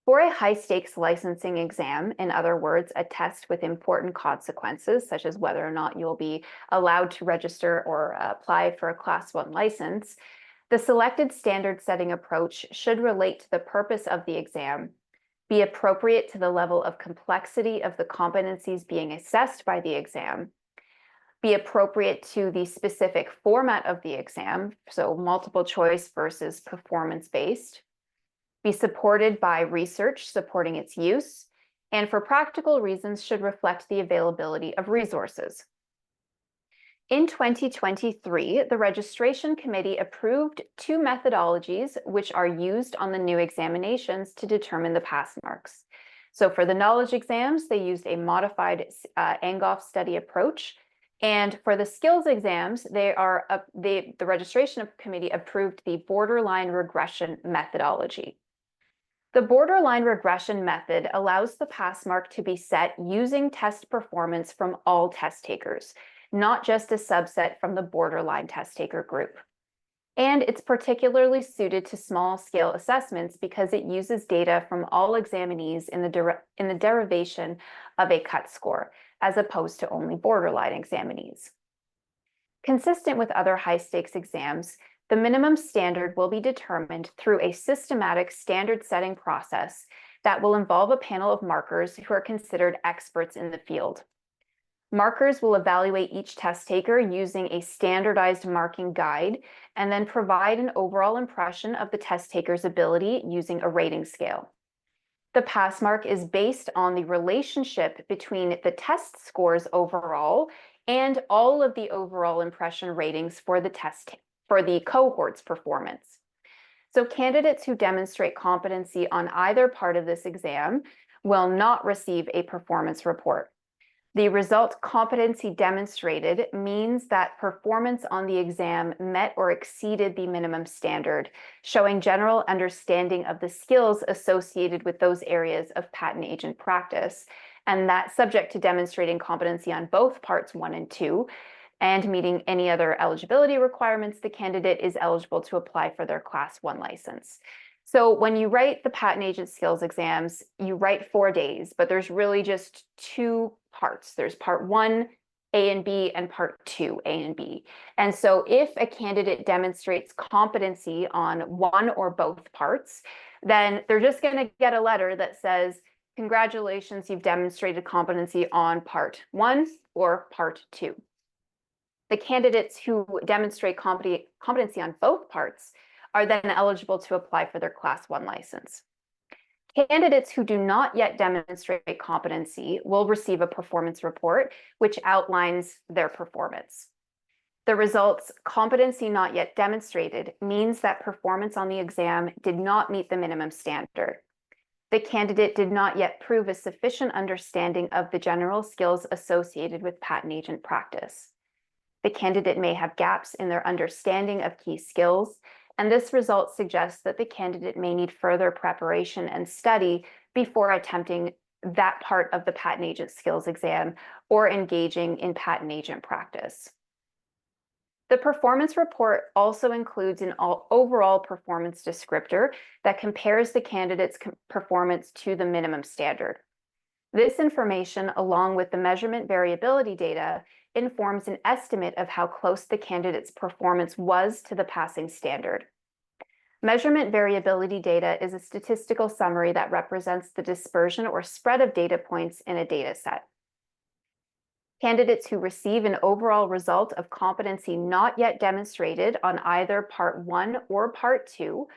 For a high-stakes licensing exam, in other words, a test with important consequences, such as whether or not you'll be allowed to register or apply for a Class 1 license, the selected standard setting approach should relate to the purpose of the exam, be appropriate to the level of complexity of the competencies being assessed by the exam, be appropriate to the specific format of the exam, so multiple choice versus performance-based, be supported by research supporting its use, and for practical reasons should reflect the availability of resources. In 2023, the Registration Committee approved two methodologies which are used on the new examinations to determine the pass marks. So for the knowledge exams, they used a modified Angoff study approach. And for the skills exams, the Registration Committee approved the borderline regression methodology. The borderline regression method allows the pass mark to be set using test performance from all test takers, not just a subset from the borderline test taker group. And it's particularly suited to small-scale assessments because it uses data from all examinees in the derivation of a cut score, as opposed to only borderline examinees. Consistent with other high-stakes exams, the minimum standard will be determined through a systematic standard setting process that will involve a panel of markers who are considered experts in the field. Markers will evaluate each test taker using a standardized marking guide and then provide an overall impression of the test taker's ability using a rating scale. The pass mark is based on the relationship between the test scores overall and all of the overall impression ratings for the cohort's performance. So candidates who demonstrate competency on either part of this exam will not receive a performance report. The result competency demonstrated means that performance on the exam met or exceeded the minimum standard, showing general understanding of the skills associated with those areas of patent agent practice, and that subject to demonstrating competency on both parts 1 and 2, and meeting any other eligibility requirements, the candidate is eligible to apply for their Class 1 license. So when you write the patent agent skills exams, you write 4 days, but there's really just 2 parts. There's part 1, A and B, and part 2, A and B. And so if a candidate demonstrates competency on one or both parts, then they're just going to get a letter that says, Congratulations, you've demonstrated competency on part 1 or part 2. The candidates who demonstrate competency on both parts are then eligible to apply for their Class 1 license. Candidates who do not yet demonstrate competency will receive a performance report, which outlines their performance. The results, competency not yet demonstrated, means that performance on the exam did not meet the minimum standard. The candidate did not yet prove a sufficient understanding of the general skills associated with patent agent practice. The candidate may have gaps in their understanding of key skills, and this result suggests that the candidate may need further preparation and study before attempting that part of the patent agent skills exam or engaging in patent agent practice. The performance report also includes an overall performance descriptor that compares the candidate's performance to the minimum standard. This information, along with the measurement variability data, informs an estimate of how close the candidate's performance was to the passing standard. Measurement variability data is a statistical summary that represents the dispersion or spread of data points in a data set. Candidates who receive an overall result of competency not yet demonstrated on either Part 1 or Part 2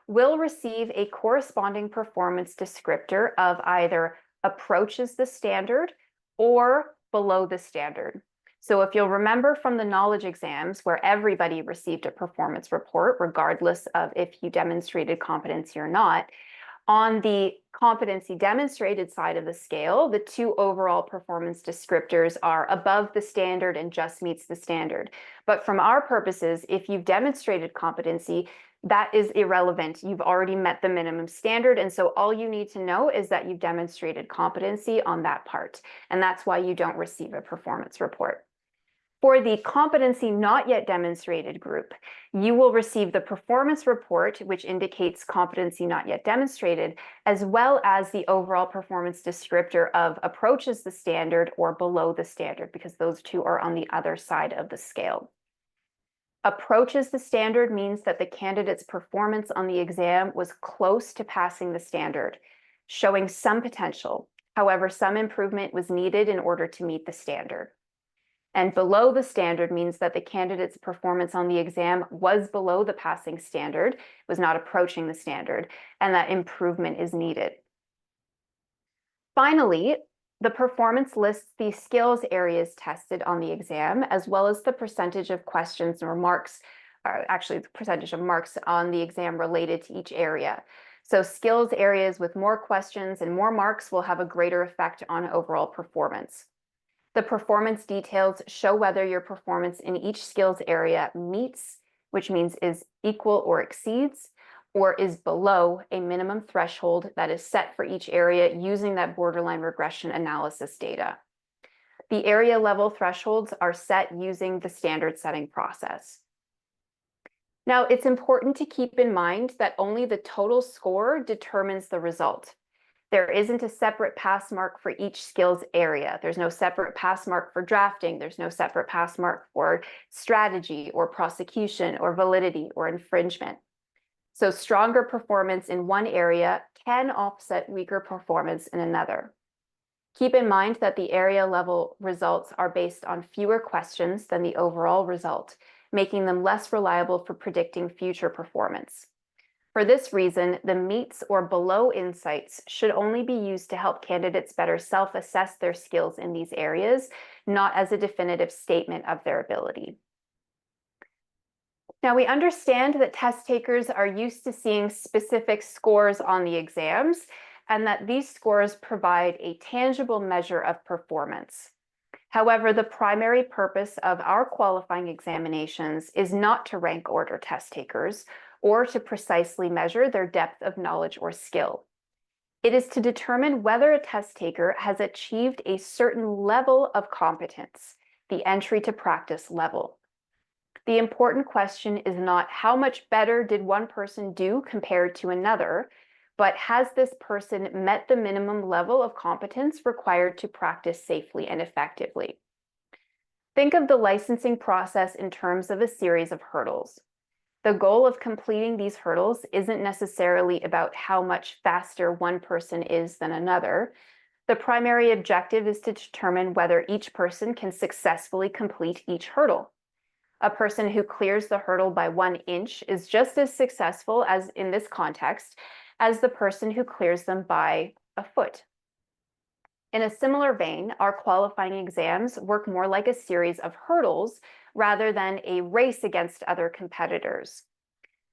will receive a corresponding performance descriptor of either approaches the standard or below the standard. So if you'll remember from the knowledge exams where everybody received a performance report, regardless of if you demonstrated competency or not, on the competency demonstrated side of the scale, the two overall performance descriptors are above the standard and just meets the standard. But from our purposes, if you've demonstrated competency, that is irrelevant. You've already met the minimum standard. And so all you need to know is that you've demonstrated competency on that part. And that's why you don't receive a performance report. For the competency not yet demonstrated group, you will receive the performance report, which indicates competency not yet demonstrated, as well as the overall performance descriptor of approaches the standard or below the standard, because those two are on the other side of the scale. Approaches the standard means that the candidate's performance on the exam was close to passing the standard, showing some potential. However, some improvement was needed in order to meet the standard. And below the standard means that the candidate's performance on the exam was below the passing standard, was not approaching the standard, and that improvement is needed. Finally, the performance lists the skills areas tested on the exam, as well as the percentage of questions or marks, or actually the percentage of marks on the exam related to each area. So skills areas with more questions and more marks will have a greater effect on overall performance. The performance details show whether your performance in each skills area meets, which means is equal or exceeds, or is below a minimum threshold that is set for each area using that borderline regression analysis data. The area level thresholds are set using the standard setting process. Now, it's important to keep in mind that only the total score determines the result. There isn't a separate pass mark for each skills area. There's no separate pass mark for drafting. There's no separate pass mark for strategy or prosecution or validity or infringement. So stronger performance in one area can offset weaker performance in another. Keep in mind that the area level results are based on fewer questions than the overall result, making them less reliable for predicting future performance. For this reason, the meets or below insights should only be used to help candidates better self-assess their skills in these areas, not as a definitive statement of their ability. Now, we understand that test takers are used to seeing specific scores on the exams, and that these scores provide a tangible measure of performance. However, the primary purpose of our qualifying examinations is not to rank order test takers, or to precisely measure their depth of knowledge or skill. It is to determine whether a test taker has achieved a certain level of competence, the entry to practice level. The important question is not how much better did one person do compared to another, but has this person met the minimum level of competence required to practice safely and effectively? Think of the licensing process in terms of a series of hurdles. The goal of completing these hurdles isn't necessarily about how much faster one person is than another. The primary objective is to determine whether each person can successfully complete each hurdle. A person who clears the hurdle by 1 inch is just as successful as in this context as the person who clears them by a foot. In a similar vein, our qualifying exams work more like a series of hurdles rather than a race against other competitors.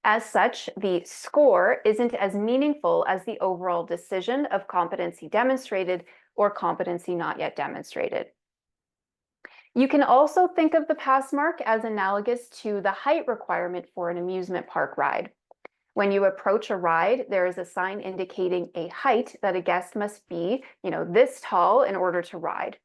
As such, the score isn't as meaningful as the overall decision of competency demonstrated or competency not yet demonstrated. You can also think of the pass mark as analogous to the height requirement for an amusement park ride. When you approach a ride, there is a sign indicating a height that a guest must be, this tall in order to ride.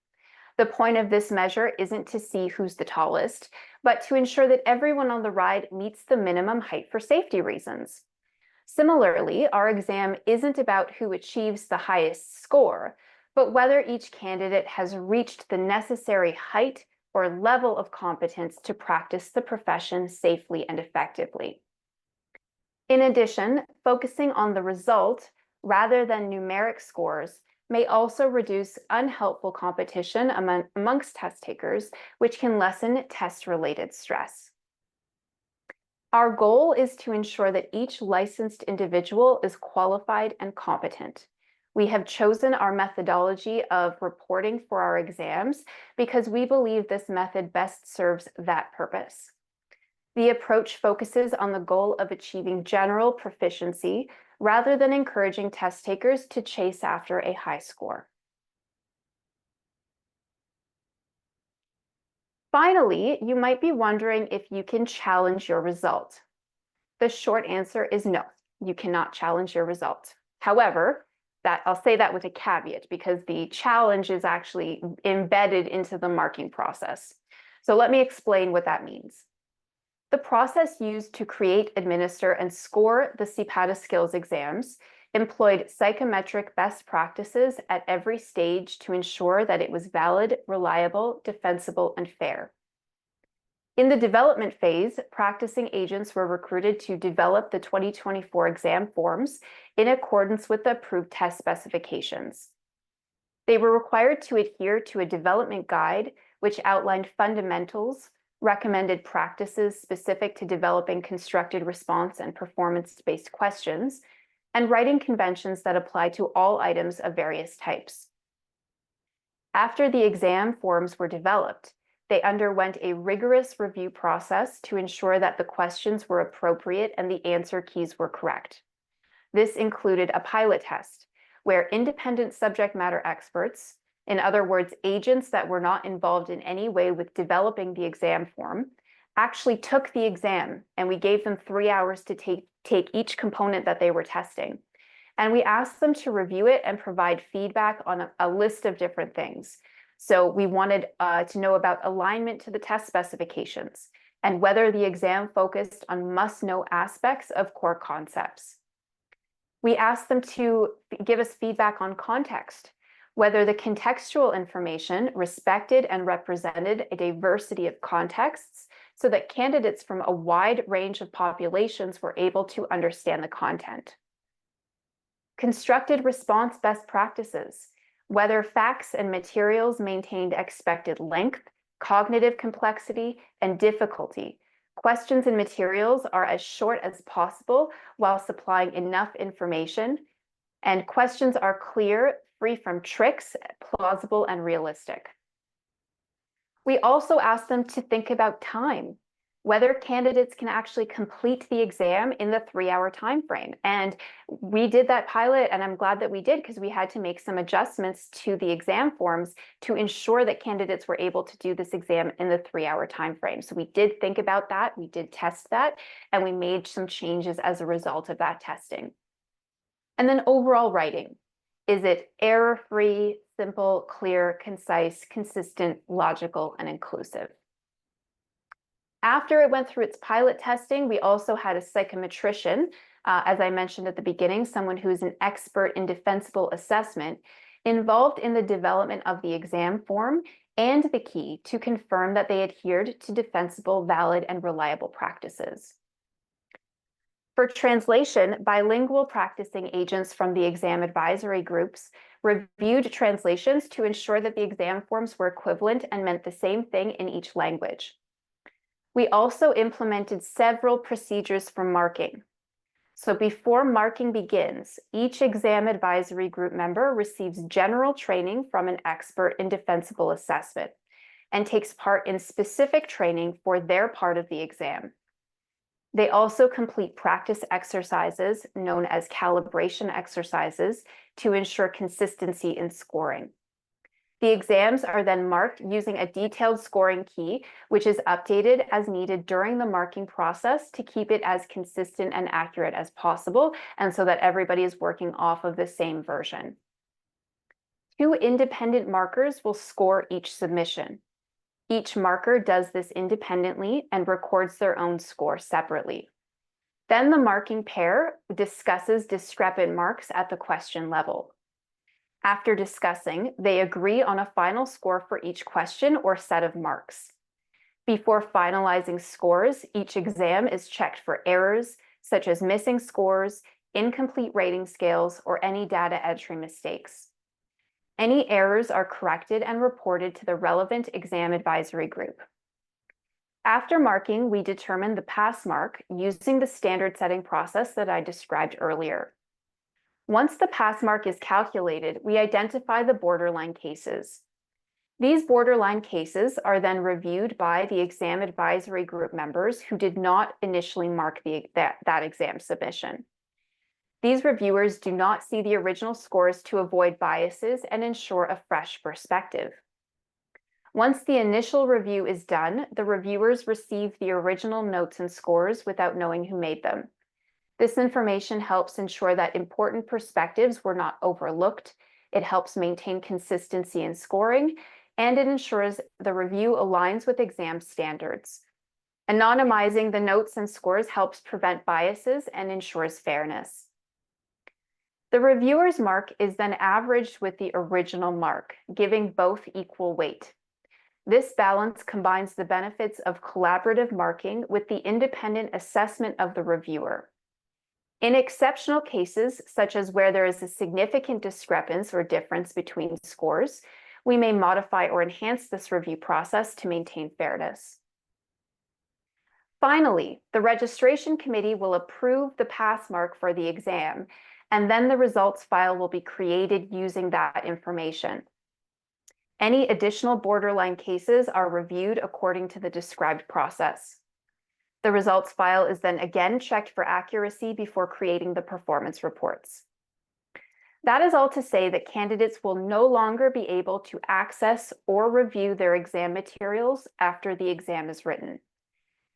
The point of this measure isn't to see who's the tallest, but to ensure that everyone on the ride meets the minimum height for safety reasons. Similarly, our exam isn't about who achieves the highest score, but whether each candidate has reached the necessary height or level of competence to practice the profession safely and effectively. In addition, focusing on the result rather than numeric scores may also reduce unhelpful competition amongst test takers, which can lessen test-related stress. Our goal is to ensure that each licensed individual is qualified and competent. We have chosen our methodology of reporting for our exams because we believe this method best serves that purpose. The approach focuses on the goal of achieving general proficiency rather than encouraging test takers to chase after a high score. Finally, you might be wondering if you can challenge your result. The short answer is no, you cannot challenge your result. However, I'll say that with a caveat because the challenge is actually embedded into the marking process. So let me explain what that means. The process used to create, administer, and score the CPATA skills exams employed psychometric best practices at every stage to ensure that it was valid, reliable, defensible, and fair. In the development phase, practicing agents were recruited to develop the 2024 exam forms in accordance with the approved test specifications. They were required to adhere to a development guide which outlined fundamentals, recommended practices specific to developing constructed response and performance-based questions, and writing conventions that apply to all items of various types. After the exam forms were developed, they underwent a rigorous review process to ensure that the questions were appropriate and the answer keys were correct. This included a pilot test, where independent subject matter experts, in other words, agents that were not involved in any way with developing the exam form, actually took the exam, and we gave them 3 hours to take each component that they were testing. And we asked them to review it and provide feedback on a list of different things. So we wanted to know about alignment to the test specifications and whether the exam focused on must-know aspects of core concepts. We asked them to give us feedback on context, whether the contextual information respected and represented a diversity of contexts so that candidates from a wide range of populations were able to understand the content. Constructed response best practices, whether facts and materials maintained expected length, cognitive complexity, and difficulty. Questions and materials are as short as possible while supplying enough information, and questions are clear, free from tricks, plausible, and realistic. We also asked them to think about time, whether candidates can actually complete the exam in the 3-hour time frame. And we did that pilot, and I'm glad that we did because we had to make some adjustments to the exam forms to ensure that candidates were able to do this exam in the 3-hour time frame. So we did think about that, we did test that, and we made some changes as a result of that testing. And then overall writing. Is it error-free, simple, clear, concise, consistent, logical, and inclusive? After it went through its pilot testing, we also had a psychometrician, as I mentioned at the beginning, someone who is an expert in defensible assessment, involved in the development of the exam form and the key to confirm that they adhered to defensible, valid, and reliable practices. For translation, bilingual practicing agents from the exam advisory groups reviewed translations to ensure that the exam forms were equivalent and meant the same thing in each language. We also implemented several procedures for marking. So before marking begins, each exam advisory group member receives general training from an expert in defensible assessment and takes part in specific training for their part of the exam. They also complete practice exercises known as calibration exercises to ensure consistency in scoring. The exams are then marked using a detailed scoring key, which is updated as needed during the marking process to keep it as consistent and accurate as possible, and so that everybody is working off of the same version. 2 independent markers will score each submission. Each marker does this independently and records their own score separately. Then the marking pair discusses discrepant marks at the question level. After discussing, they agree on a final score for each question or set of marks. Before finalizing scores, each exam is checked for errors, such as missing scores, incomplete rating scales, or any data entry mistakes. Any errors are corrected and reported to the relevant exam advisory group. After marking, we determine the pass mark using the standard setting process that I described earlier. Once the pass mark is calculated, we identify the borderline cases. These borderline cases are then reviewed by the exam advisory group members who did not initially mark that exam submission. These reviewers do not see the original scores to avoid biases and ensure a fresh perspective. Once the initial review is done, the reviewers receive the original notes and scores without knowing who made them. This information helps ensure that important perspectives were not overlooked. It helps maintain consistency in scoring, and it ensures the review aligns with exam standards. Anonymizing the notes and scores helps prevent biases and ensures fairness. The reviewer's mark is then averaged with the original mark, giving both equal weight. This balance combines the benefits of collaborative marking with the independent assessment of the reviewer. In exceptional cases, such as where there is a significant discrepancy or difference between scores, we may modify or enhance this review process to maintain fairness. Finally, the registration committee will approve the pass mark for the exam, and then the results file will be created using that information. Any additional borderline cases are reviewed according to the described process. The results file is then again checked for accuracy before creating the performance reports. That is all to say that candidates will no longer be able to access or review their exam materials after the exam is written.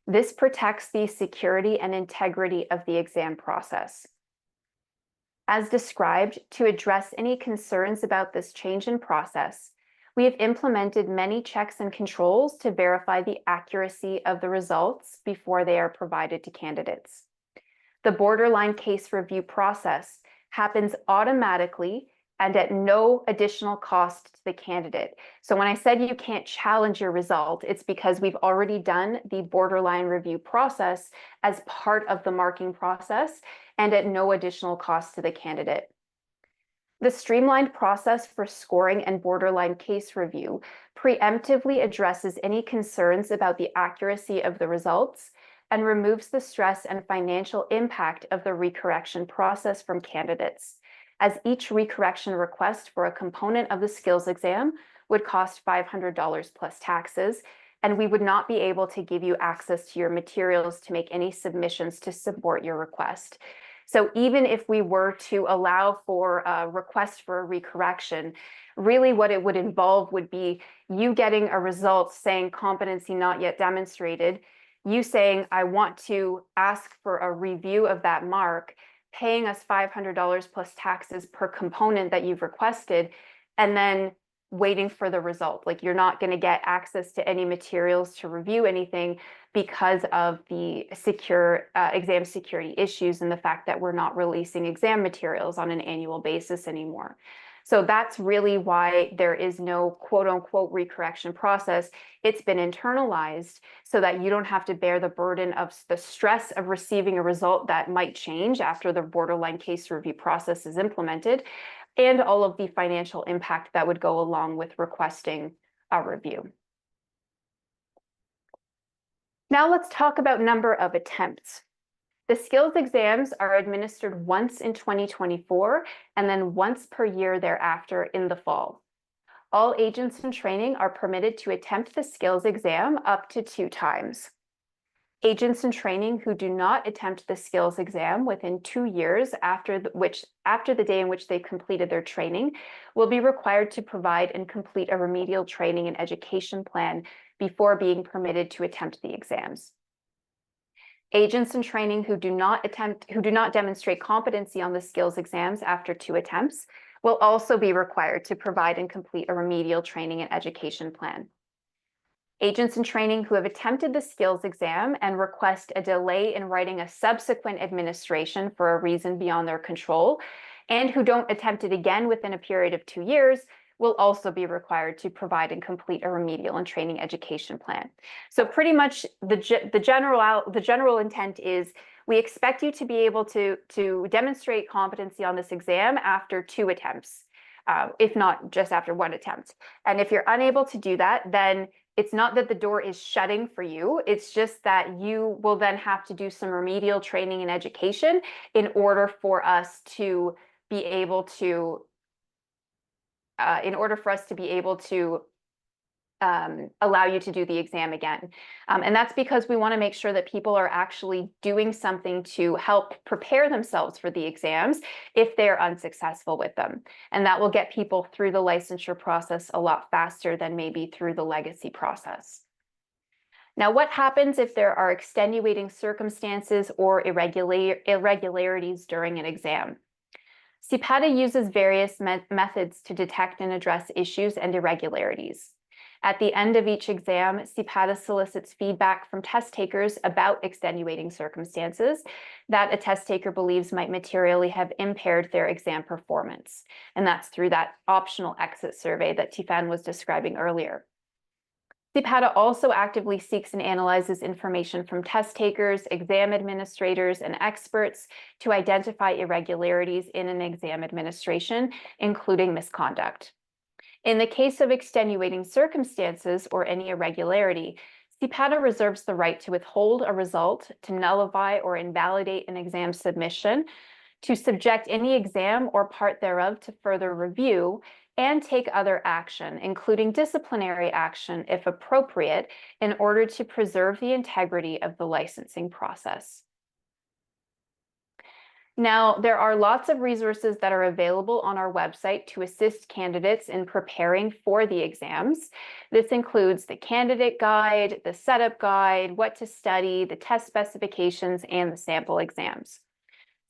This protects the security and integrity of the exam process. As described, to address any concerns about this change in process, we have implemented many checks and controls to verify the accuracy of the results before they are provided to candidates. The borderline case review process happens automatically and at no additional cost to the candidate. So when I said you can't challenge your result, it's because we've already done the borderline review process as part of the marking process and at no additional cost to the candidate. The streamlined process for scoring and borderline case review preemptively addresses any concerns about the accuracy of the results and removes the stress and financial impact of the recorrection process from candidates, as each recorrection request for a component of the skills exam would cost $500 plus taxes, and we would not be able to give you access to your materials to make any submissions to support your request. So even if we were to allow for a request for a recorrection, really what it would involve would be you getting a result saying competency not yet demonstrated, you saying, I want to ask for a review of that mark, paying us $500 plus taxes per component that you've requested, and then waiting for the result. Like you're not going to get access to any materials to review anything because of the exam security issues and the fact that we're not releasing exam materials on an annual basis anymore. So that's really why there is no quote unquote recorrection process. It's been internalized so that you don't have to bear the burden of the stress of receiving a result that might change after the borderline case review process is implemented, and all of the financial impact that would go along with requesting a review. Now let's talk about number of attempts. The skills exams are administered once in 2024 and then once per year thereafter in the fall. All agents in training are permitted to attempt the skills exam up to 2 times. Agents in training who do not attempt the skills exam within 2 years after the day in which they completed their training will be required to provide and complete a remedial training and education plan before being permitted to attempt the exams. Agents in training who do not demonstrate competency on the skills exams after 2 attempts will also be required to provide and complete a remedial training and education plan. Agents in training who have attempted the skills exam and request a delay in writing a subsequent administration for a reason beyond their control, and who don't attempt it again within a period of 2 years, will also be required to provide and complete a remedial and training education plan. So pretty much the general intent is we expect you to be able to demonstrate competency on this exam after 2 attempts, if not just after 1 attempt. And if you're unable to do that, then it's not that the door is shutting for you, it's just that you will then have to do some remedial training and education in order for us to be able to allow you to do the exam again. And that's because we want to make sure that people are actually doing something to help prepare themselves for the exams if they're unsuccessful with them. And that will get people through the licensure process a lot faster than maybe through the legacy process. Now, what happens if there are extenuating circumstances or irregularities during an exam? CPATA uses various methods to detect and address issues and irregularities. At the end of each exam, CPATA solicits feedback from test takers about extenuating circumstances that a test taker believes might materially have impaired their exam performance. And that's through that optional exit survey that Tifan was describing earlier. CPATA also actively seeks and analyzes information from test takers, exam administrators, and experts to identify irregularities in an exam administration, including misconduct. In the case of extenuating circumstances or any irregularity, CPATA reserves the right to withhold a result, to nullify or invalidate an exam submission, to subject any exam or part thereof to further review, and take other action, including disciplinary action if appropriate, in order to preserve the integrity of the licensing process. Now, there are lots of resources that are available on our website to assist candidates in preparing for the exams. This includes the candidate guide, the setup guide, what to study, the test specifications, and the sample exams.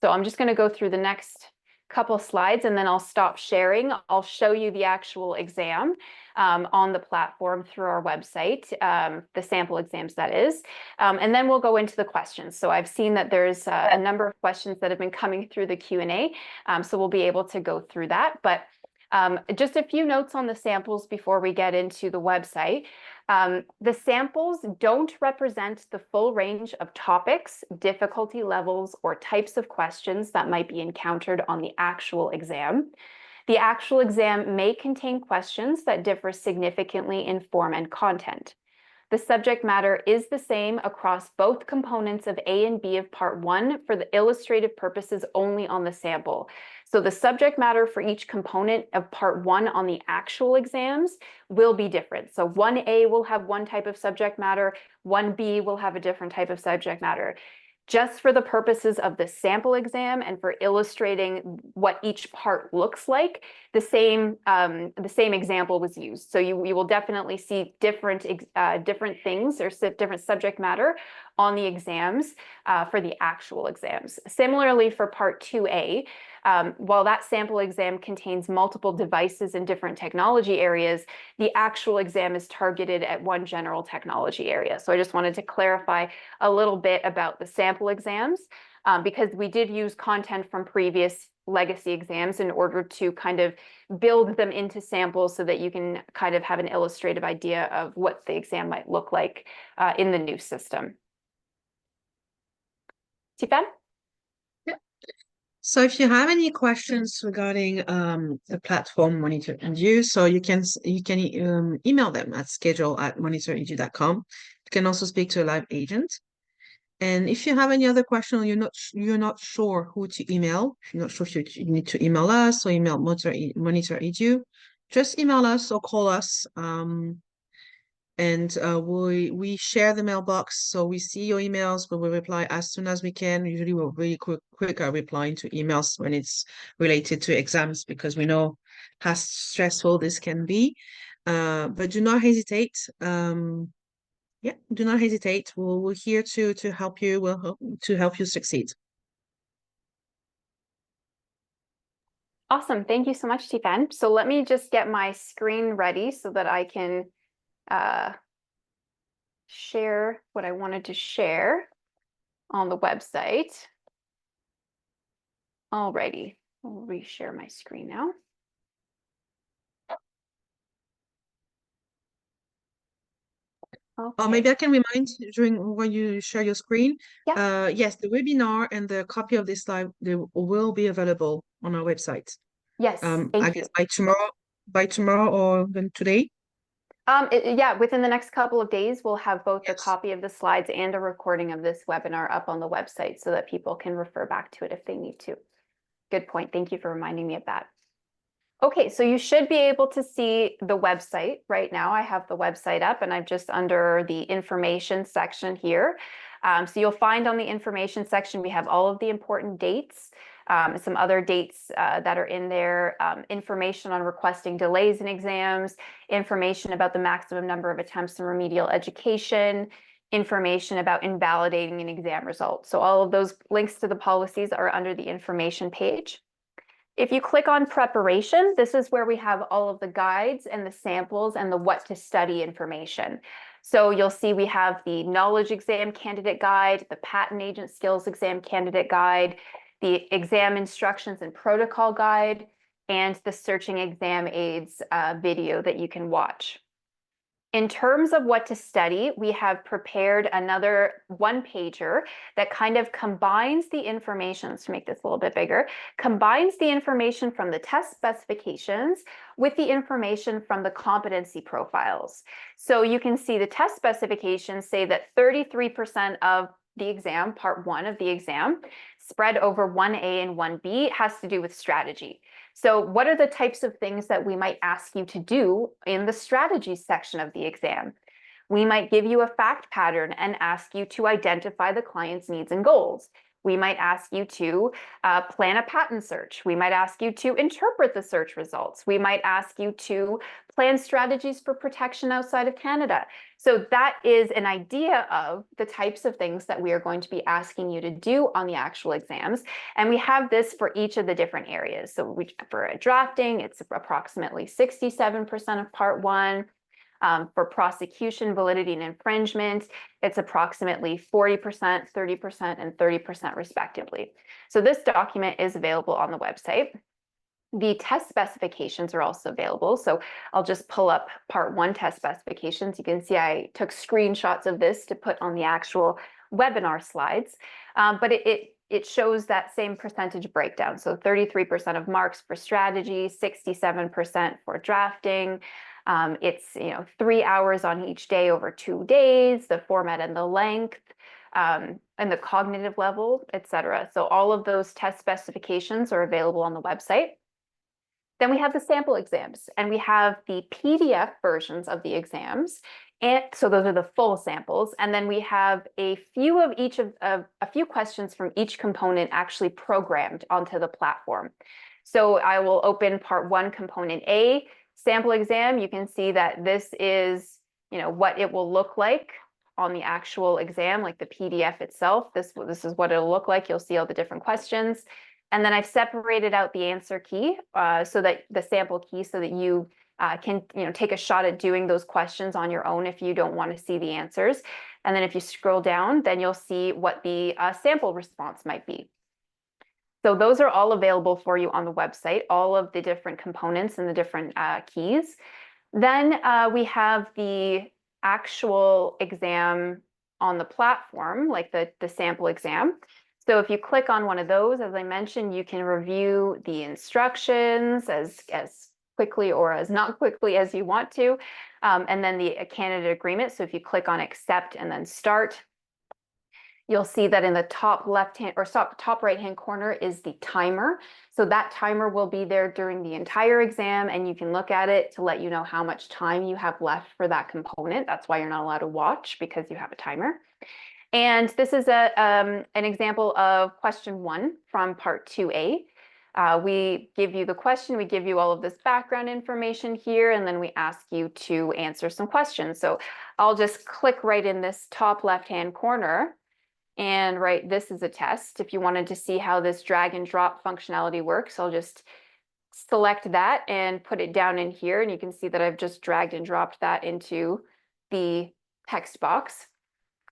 So I'm just going to go through the next couple slides and then I'll stop sharing. I'll show you the actual exam on the platform through our website, the sample exams that is, and then we'll go into the questions. So I've seen that there's a number of questions that have been coming through the Q&A, so we'll be able to go through that. But just a few notes on the samples before we get into the website. The samples don't represent the full range of topics, difficulty levels, or types of questions that might be encountered on the actual exam. The actual exam may contain questions that differ significantly in form and content. The subject matter is the same across both components of A and B of Part 1 for the illustrative purposes only on the sample. So the subject matter for each component of Part 1 on the actual exams will be different. So 1A will have one type of subject matter, 1B will have a different type of subject matter. Just for the purposes of the sample exam and for illustrating what each part looks like, the same example was used. So you will definitely see different things or different subject matter on the exams for the actual exams. Similarly for Part 2A, while that sample exam contains multiple devices in different technology areas, the actual exam is targeted at one general technology area. So I just wanted to clarify a little bit about the sample exams because we did use content from previous legacy exams in order to kind of build them into samples so that you can kind of have an illustrative idea of what the exam might look like in the new system. Tifan? So if you have any questions regarding the platform Monitor Edu, so you can email them at schedule@monitoredu.com. You can also speak to a live agent. And if you have any other question, you're not sure who to email, if you're not sure if you need to email us or email Monitor Edu, just email us or call us. And we share the mailbox, so we see your emails, but we reply as soon as we can. Usually we're really quick at replying to emails when it's related to exams, because we know how stressful this can be. But do not hesitate. Yeah, do not hesitate. We're here to help you. To help you succeed. Awesome. Thank you so much, Tifan. So let me just get my screen ready so that I can share what I wanted to share on the website. Alrighty, I'll reshare my screen now. Okay. Maybe I can remind during when you share your screen. Yeah. Yes, the webinar and the copy of this slide, they will be available on our website. Yes, I thank guess you. by tomorrow or then today. Yeah, within the next couple of days, we'll have both the Yes. copy of the slides and a recording of this webinar up on the website so that people can refer back to it if they need to. Good point. Thank you for reminding me of that. Okay, so you should be able to see the website right now. I have the website up and I'm just under the information section here. So you'll find on the information section, we have all of the important dates, some other dates that are in there, information on requesting delays in exams, information about the maximum number of attempts in remedial education, information about invalidating an exam result. So all of those links to the policies are under the information page. If you click on preparation, this is where we have all of the guides and the samples and the what to study information. So you'll see we have the knowledge exam candidate guide, the patent agent skills exam candidate guide, the exam instructions and protocol guide, and the searching exam aids video that you can watch. In terms of what to study, we have prepared another one-pager that kind of combines the information, to make this a little bit bigger, combines the information from the test specifications with the information from the competency profiles. So you can see the test specifications say that 33% of the exam, part 1 of the exam, spread over 1A and 1B, has to do with strategy. So what are the types of things that we might ask you to do in the strategy section of the exam? We might give you a fact pattern and ask you to identify the client's needs and goals. We might ask you to plan a patent search. We might ask you to interpret the search results. We might ask you to plan strategies for protection outside of Canada. So that is an idea of the types of things that we are going to be asking you to do on the actual exams. And we have this for each of the different areas. So for drafting, it's approximately 67% of part 1. For prosecution, validity, and infringement, it's approximately 40%, 30%, and 30% respectively. So this document is available on the website. The test specifications are also available. So I'll just pull up part 1 test specifications. You can see I took screenshots of this to put on the actual webinar slides, but it shows that same percentage breakdown. So 33% of marks for strategy, 67% for drafting. It's 3 hours on each day over 2 days, the format and the length, and the cognitive level, etc. So all of those test specifications are available on the website. Then we have the sample exams, and we have the PDF versions of the exams. And so those are the full samples. And then we have a few of each of a few questions from each component actually programmed onto the platform. So I will open part 1, component A, sample exam. You can see that this is, what it will look like on the actual exam, like the PDF itself. This is what it'll look like. You'll see all the different questions. And then I've separated out the answer key, so that the sample key, so that you can take a shot at doing those questions on your own if you don't want to see the answers. And then if you scroll down, then you'll see what the sample response might be. So those are all available for you on the website, all of the different components and the different keys. Then we have the actual exam on the platform, like the sample exam. So if you click on one of those, as I mentioned, you can review the instructions as quickly or as not quickly as you want to. And then the candidate agreement. So if you click on accept and then start, you'll see that in the top left-hand or top right-hand corner is the timer. So that timer will be there during the entire exam, and you can look at it to let you know how much time you have left for that component. That's why you're not allowed to watch, because you have a timer. And this is an example of question 1 from part 2A. We give you the question, we give you all of this background information here, and then we ask you to answer some questions. So I'll just click right in this top left-hand corner and write, this is a test. If you wanted to see how this drag and drop functionality works, I'll just select that and put it down in here. And you can see that I've just dragged and dropped that into the text box.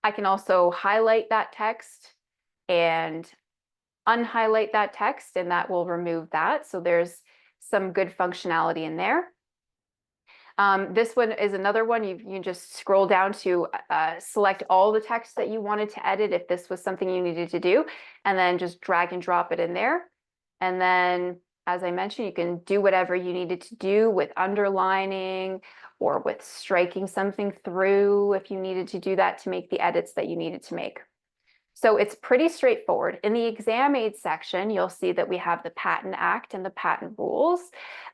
I can also highlight that text and unhighlight that text, and that will remove that. So there's some good functionality in there. This one is another one. You just scroll down to select all the text that you wanted to edit if this was something you needed to do, and then just drag and drop it in there. And then, as I mentioned, you can do whatever you needed to do with underlining or with striking something through if you needed to do that to make the edits that you needed to make. So it's pretty straightforward. In the exam aid section, you'll see that we have the Patent Act and the patent rules,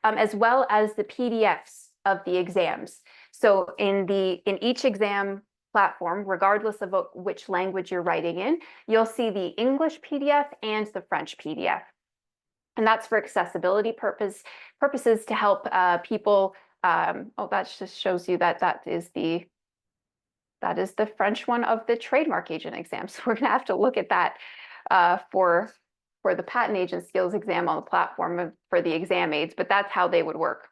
as well as the PDFs of the exams. So in each exam platform, regardless of which language you're writing in, you'll see the English PDF and the French PDF. And that's for accessibility purposes to help people. Oh, that just shows you that that is the French one of the trademark agent exam. So we're going to have to look at that for the patent agent skills exam on the platform for the exam aids, but that's how they would work.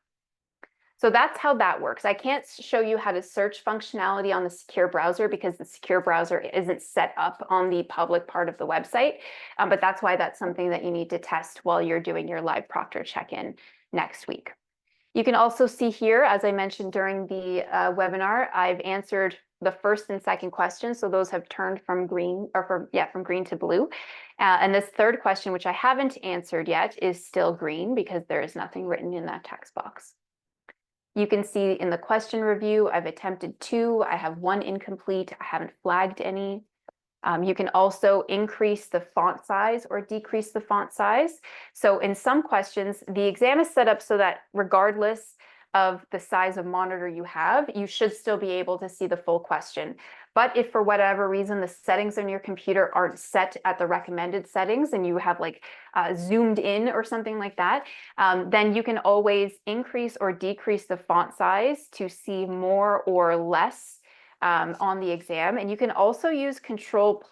So that's how that works. I can't show you how to search functionality on the secure browser because the secure browser isn't set up on the public part of the website, but that's why that's something that you need to test while you're doing your live proctor check-in next week. You can also see here, as I mentioned during the webinar, I've answered the first and second question. So those have turned from green from green to blue. And this third question, which I haven't answered yet, is still green because there is nothing written in that text box. You can see in the question review, I've attempted 2. I have 1 incomplete. I haven't flagged any. You can also increase the font size or decrease the font size. So in some questions, the exam is set up so that regardless of the size of monitor you have, you should still be able to see the full question. But if for whatever reason the settings on your computer aren't set at the recommended settings and you have like zoomed in or something like that, then you can always increase or decrease the font size to see more or less on the exam. And you can also use Control+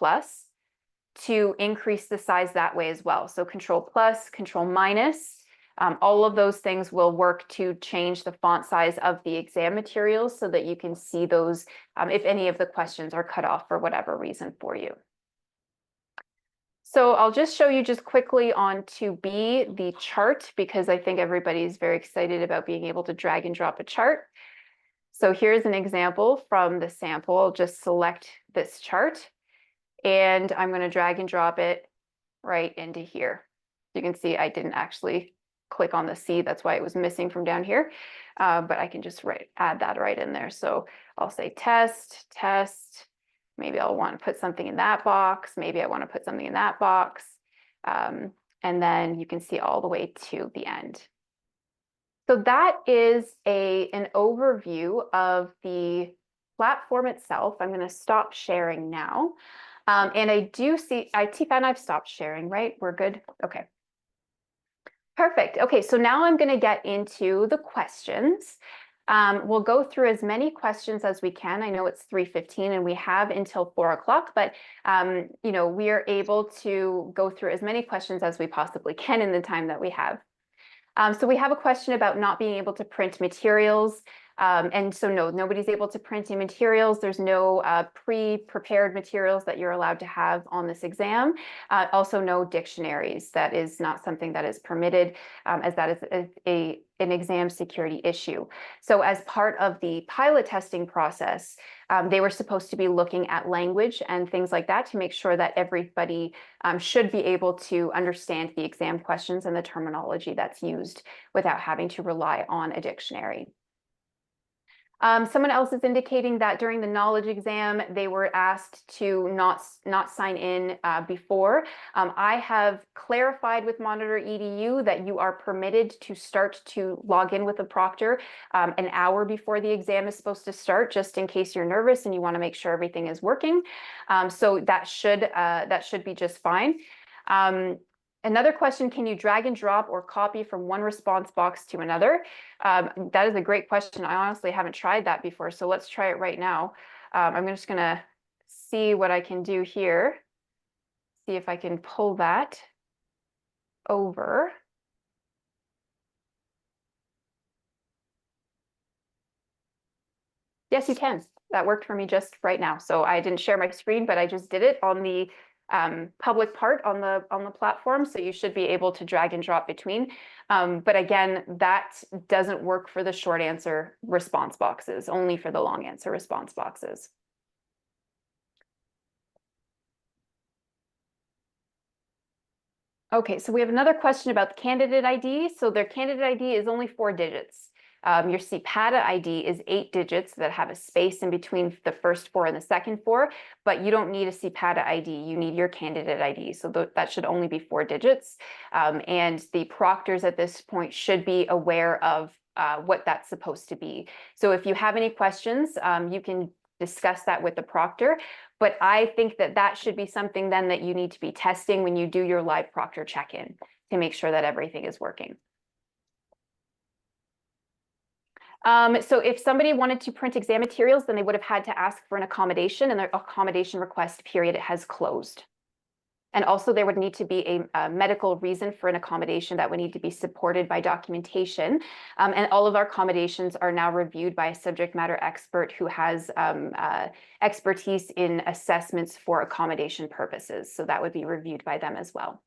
to increase the size that way as well. So Control+, Control-, all of those things will work to change the font size of the exam materials so that you can see those if any of the questions are cut off for whatever reason for you. So I'll just show you just quickly on 2B the chart, because I think everybody's very excited about being able to drag and drop a chart. So here's an example from the sample. I'll just select this chart and I'm going to drag and drop it right into here. You can see I didn't actually click on the C, that's why it was missing from down here, but I can just add that right in there. So I'll say test, test, maybe I'll want to put something in that box, maybe I want to put something in that box, and then you can see all the way to the end. So that is an overview of the platform itself. I'm going to stop sharing now. And I do see, Tiffany, I've stopped sharing, right? We're good? Okay. Perfect. Okay, so now I'm going to get into the questions. We'll go through as many questions as we can. I know it's 3:15 and we have until 4 o'clock, but you know, we are able to go through as many questions as we possibly can in the time that we have. So we have a question about not being able to print materials. And so no, nobody's able to print in materials. There's no pre-prepared materials that you're allowed to have on this exam. Also no dictionaries. That is not something that is permitted, as that is an exam security issue. So as part of the pilot testing process, they were supposed to be looking at language and things like that to make sure that everybody should be able to understand the exam questions and the terminology that's used without having to rely on a dictionary. Someone else is indicating that during the knowledge exam, they were asked to not sign in before. I have clarified with Monitor EDU that you are permitted to start to log in with a proctor an hour before the exam is supposed to start, just in case you're nervous and you want to make sure everything is working. So that should be just fine. Another question, can you drag and drop or copy from one response box to another? That is a great question. I honestly haven't tried that before, so let's try it right now. I'm just gonna see what I can do here. See if I can pull that over. Yes, you can. That worked for me just right now. So I didn't share my screen, but I just did it on the public part on the platform, so you should be able to drag and drop between. But again, that doesn't work for the short answer response boxes, only for the long answer response boxes. Okay, so we have another question about the candidate ID. So their candidate ID is only 4 digits. Your CPATA ID is 8 digits that have a space in between the first 4 and the second 4, but you don't need a CPATA ID. You need your candidate ID. So that should only be 4 digits. And the proctors at this point should be aware of what that's supposed to be. So if you have any questions, you can discuss that with the proctor. But I think that that should be something then that you need to be testing when you do your live proctor check-in to make sure that everything is working. So if somebody wanted to print exam materials, then they would have had to ask for an accommodation, and their accommodation request period has closed. And also there would need to be a medical reason for an accommodation that would need to be supported by documentation. And all of our accommodations are now reviewed by a subject matter expert who has expertise in assessments for accommodation purposes. So that would be reviewed by them as well.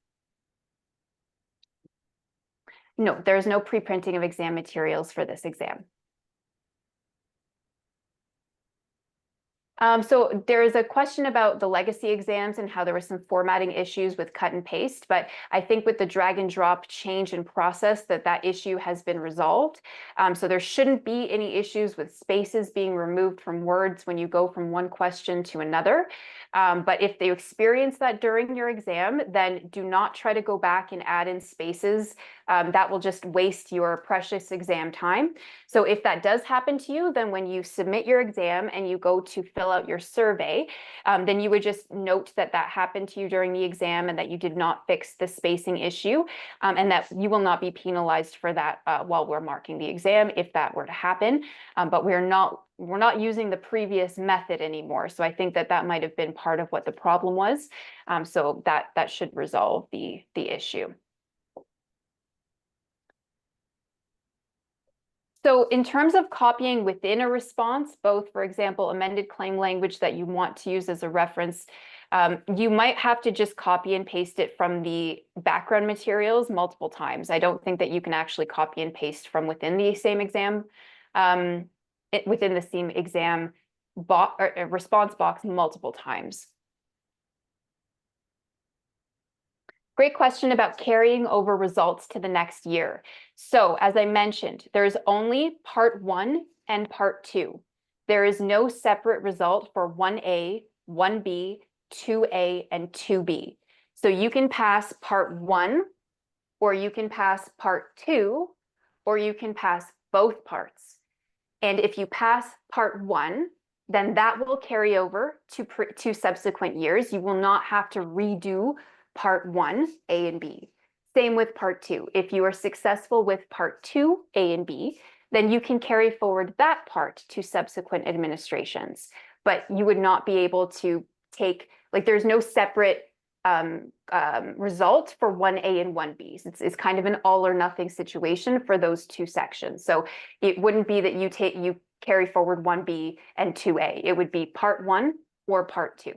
No, there's no pre-printing of exam materials for this exam. So there is a question about the legacy exams and how there were some formatting issues with cut and paste, but I think with the drag and drop change in process that issue has been resolved. So there shouldn't be any issues with spaces being removed from words when you go from one question to another. But if they experience that during your exam, then do not try to go back and add in spaces. That will just waste your precious exam time. So if that does happen to you, then when you submit your exam and you go to fill out your survey, then you would just note that that happened to you during the exam and that you did not fix the spacing issue, and that you will not be penalized for that while we're marking the exam if that were to happen. But we're not using the previous method anymore. So I think that might have been part of what the problem was. So that should resolve the issue. So in terms of copying within a response, both, for example, amended claim language that you want to use as a reference, you might have to just copy and paste it from the background materials multiple times. I don't think that you can actually copy and paste from within the same exam, within the same exam response box multiple times. Great question about carrying over results to the next year. So as I mentioned, there's only part 1 and part 2. There is no separate result for 1A, 1B, 2A, and 2B. So you can pass part 1, or you can pass part 2, or you can pass both parts. And if you pass part 1, then that will carry over to subsequent years. You will not have to redo part 1, A and B. Same with part 2. If you are successful with part 2, A and B, then you can carry forward that part to subsequent administrations. But you would not be able to take, like, there's no separate result for 1A and 1B. It's kind of an all or nothing situation for those two sections. So it wouldn't be that you carry forward 1B and 2A. It would be part 1 or part 2.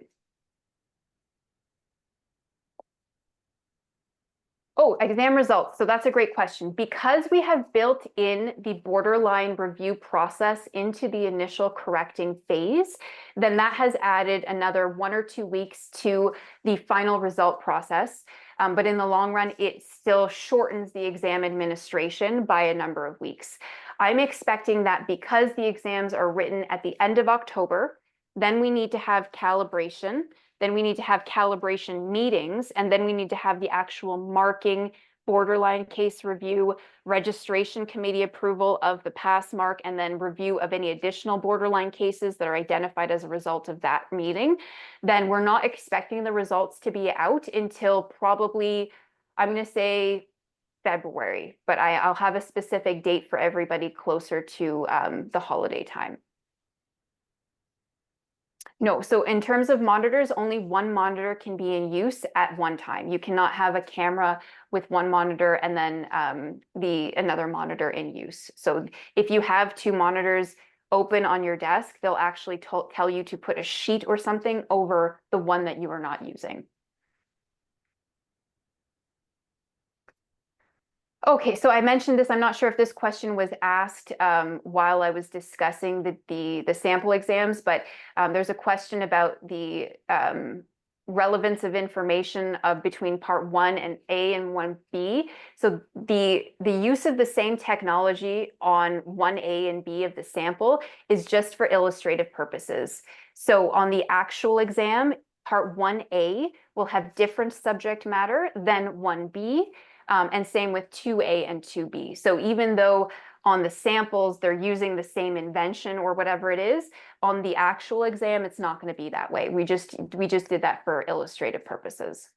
Oh, exam results. So that's a great question. Because we have built in the borderline review process into the initial correcting phase, then that has added another 1 or 2 weeks to the final result process. But in the long run, it still shortens the exam administration by a number of weeks. I'm expecting that because the exams are written at the end of October, then we need to have calibration. Then we need to have calibration meetings, and then we need to have the actual marking, borderline case review, registration committee approval of the pass mark, and then review of any additional borderline cases that are identified as a result of that meeting. Then we're not expecting the results to be out until probably, I'm going to say February, but I'll have a specific date for everybody closer to the holiday time. No, so in terms of monitors, only one monitor can be in use at one time. You cannot have a camera with one monitor and then another monitor in use. So if you have 2 monitors open on your desk, they'll actually tell you to put a sheet or something over the one that you are not using. Okay, so I mentioned this. I'm not sure if this question was asked while I was discussing the sample exams, but there's a question about the relevance of information between part 1 and A and 1B. So the use of the same technology on 1A and B of the sample is just for illustrative purposes. So on the actual exam, part 1A will have different subject matter than 1B. And same with 2A and 2B. So even though on the samples, they're using the same invention or whatever it is, on the actual exam, it's not going to be that way. We just did that for illustrative purposes.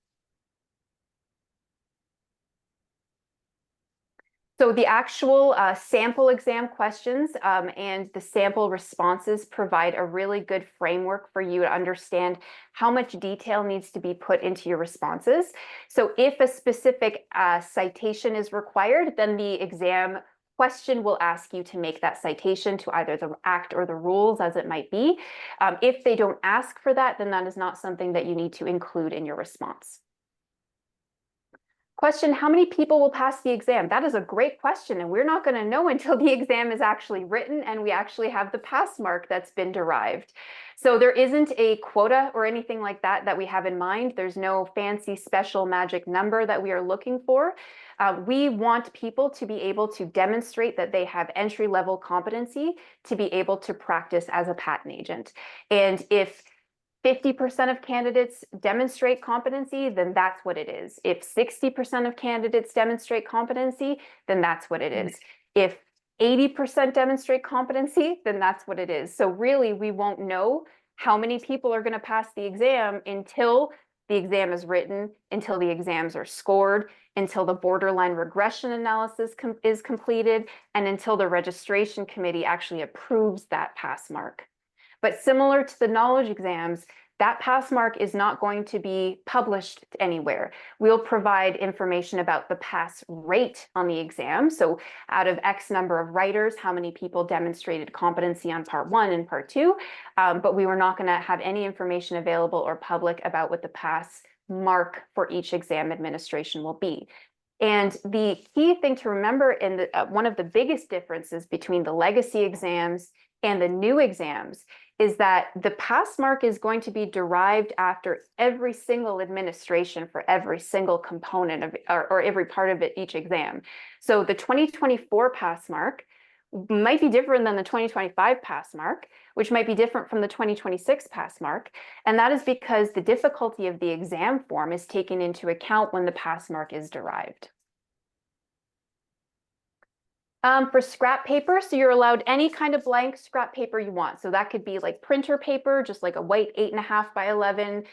So the actual sample exam questions and the sample responses provide a really good framework for you to understand how much detail needs to be put into your responses. So if a specific citation is required, then the exam question will ask you to make that citation to either the act or the rules, as it might be. If they don't ask for that, then that is not something that you need to include in your response. Question, how many people will pass the exam? That is a great question, and we're not going to know until the exam is actually written and we actually have the pass mark that's been derived. So there isn't a quota or anything like that we have in mind. There's no fancy special magic number that we are looking for. We want people to be able to demonstrate that they have entry-level competency to be able to practice as a patent agent. And if 50% of candidates demonstrate competency, then that's what it is. If 60% of candidates demonstrate competency, then that's what it is. If 80% demonstrate competency, then that's what it is. So really, we won't know how many people are going to pass the exam until the exam is written, until the exams are scored, until the borderline regression analysis is completed, and until the registration committee actually approves that pass mark. But similar to the knowledge exams, that pass mark is not going to be published anywhere. We'll provide information about the pass rate on the exam. So out of X number of writers, how many people demonstrated competency on part 1 and part 2. But we were not going to have any information available or public about what the pass mark for each exam administration will be. And the key thing to remember in one of the biggest differences between the legacy exams and the new exams is that the pass mark is going to be derived after every single administration for every single component of or every part of it, each exam. So the 2024 pass mark might be different than the 2025 pass mark, which might be different from the 2026 pass mark. And that is because the difficulty of the exam form is taken into account when the pass mark is derived. For scrap paper, so you're allowed any kind of blank scrap paper you want. So that could be like printer paper, just like a white 8.5 by 11,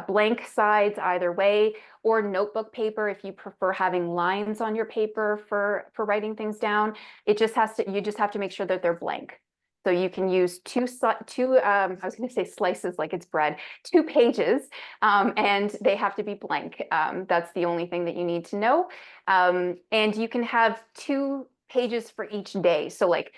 blank sides either way, or notebook paper if you prefer having lines on your paper for writing things down. You just have to make sure that they're blank. So you can use I was going to say slices like it's bread, 2 pages, and they have to be blank. That's the only thing that you need to know. And you can have 2 pages for each day. So like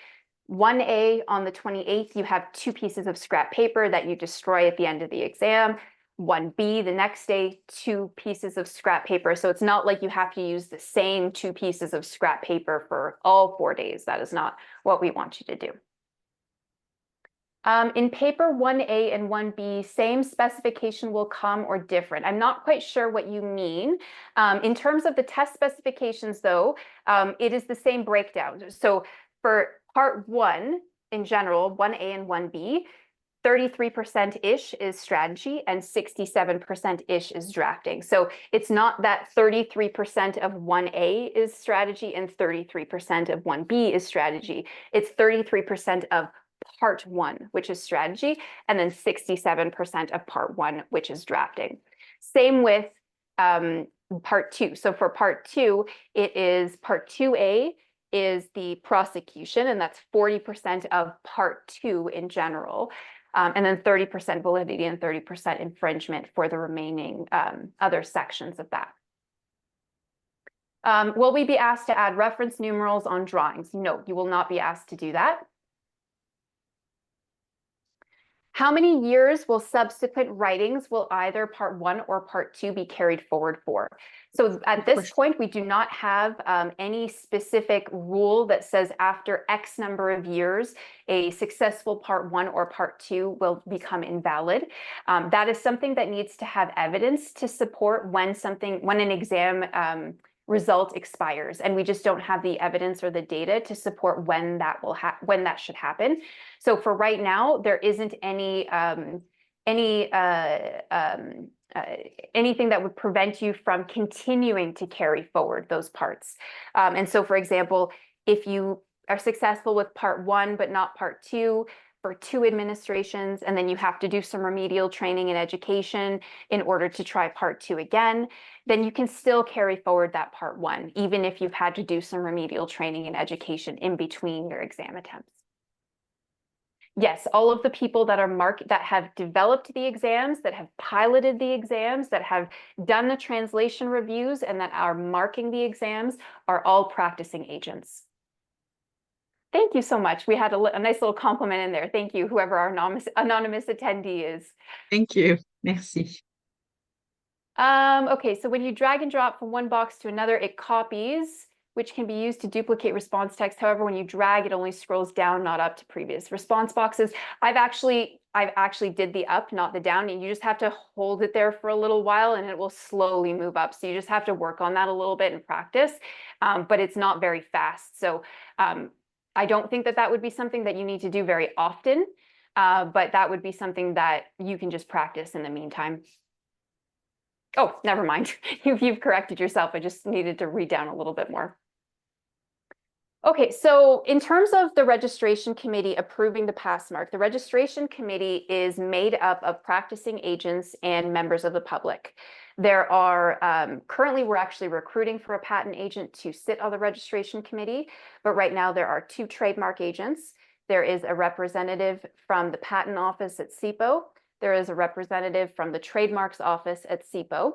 1A on the 28th, you have 2 pieces of scrap paper that you destroy at the end of the exam. 1B the next day, 2 pieces of scrap paper. So it's not like you have to use the same 2 pieces of scrap paper for all 4 days. That is not what we want you to do. In paper 1A and 1B, same specification will come or different. I'm not quite sure what you mean. In terms of the test specifications, though, it is the same breakdown. So for part 1, in general, 1A and 1B, 33%-ish is strategy and 67%-ish is drafting. So it's not that 33% of 1A is strategy and 33% of 1B is strategy. It's 33% of part 1, which is strategy, and then 67% of part 1, which is drafting. Same with part 2. So for part 2, it is part 2A is the prosecution, and that's 40% of part 2 in general. And then 30% validity and 30% infringement for the remaining other sections of that. Will we be asked to add reference numerals on drawings? No, you will not be asked to do that. How many years will subsequent writings will either part 1 or part 2 be carried forward for? So at this point, we do not have any specific rule that says after X number of years, a successful part 1 or part 2 will become invalid. That is something that needs to have evidence to support when an exam result expires, and we just don't have the evidence or the data to support when that should happen. So for right now, there isn't anything that would prevent you from continuing to carry forward those parts. And so, for example, if you are successful with part 1 but not part 2 for 2 administrations, and then you have to do some remedial training and education in order to try part 2 again, then you can still carry forward that part 1, even if you've had to do some remedial training and education in between your exam attempts. Yes, all of the people that have developed the exams, that have piloted the exams, that have done the translation reviews, and that are marking the exams are all practicing agents. Thank you so much. We had a nice little compliment in there. Thank you, whoever our anonymous attendee is. Thank you. Merci. Okay, so when you drag and drop from one box to another, it copies, which can be used to duplicate response text. However, when you drag, it only scrolls down, not up to previous response boxes. I've actually did the up, not the down, and you just have to hold it there for a little while and it will slowly move up. So you just have to work on that a little bit and practice, but it's not very fast. So I don't think that would be something that you need to do very often, but that would be something that you can just practice in the meantime. Oh, never mind. You've corrected yourself. I just needed to read down a little bit more. Okay, so in terms of the registration committee approving the pass mark, the registration committee is made up of practicing agents and members of the public. There are, currently we're actually recruiting for a patent agent to sit on the registration committee, but right now there are 2 trademark agents. There is a representative from the patent office at CPO. There is a representative from the trademarks office at CPO.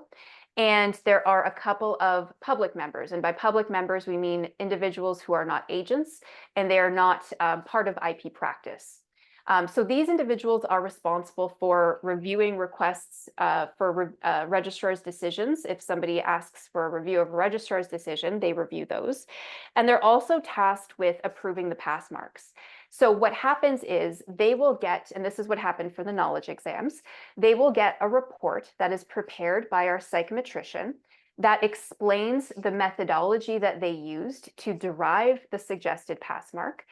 And there are a couple of public members. And by public members, we mean individuals who are not agents and they are not part of IP practice. So these individuals are responsible for reviewing requests for registrar's decisions. If somebody asks for a review of a registrar's decision, they review those. And they're also tasked with approving the pass marks. So what happens is they will get, and this is what happened for the knowledge exams, they will get a report that is prepared by our psychometrician that explains the methodology that they used to derive the suggested pass mark,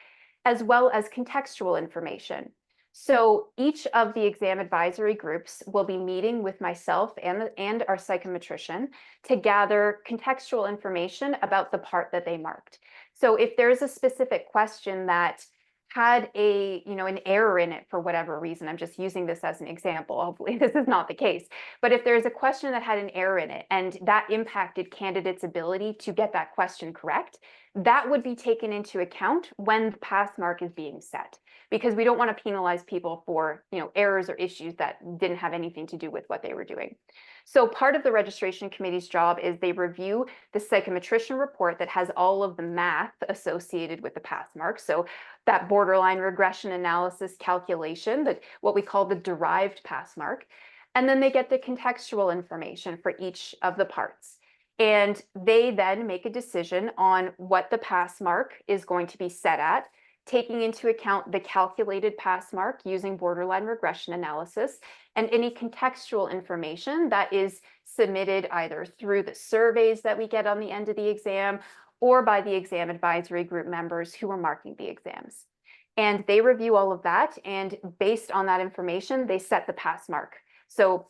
as well as contextual information. So each of the exam advisory groups will be meeting with myself and our psychometrician to gather contextual information about the part that they marked. So if there's a specific question that had an error in it for whatever reason, I'm just using this as an example, hopefully this is not the case, but if there's a question that had an error in it and that impacted candidates' ability to get that question correct, that would be taken into account when the pass mark is being set. because we don't want to penalize people for, errors or issues that didn't have anything to do with what they were doing. So part of the registration committee's job is they review the psychometrician report that has all of the math associated with the pass mark. So that borderline regression analysis calculation, that what we call the derived pass mark. And then they get the contextual information for each of the parts. And they then make a decision on what the pass mark is going to be set at, taking into account the calculated pass mark using borderline regression analysis and any contextual information that is submitted either through the surveys that we get on the end of the exam or by the exam advisory group members who are marking the exams. And they review all of that, and based on that information, they set the pass mark. So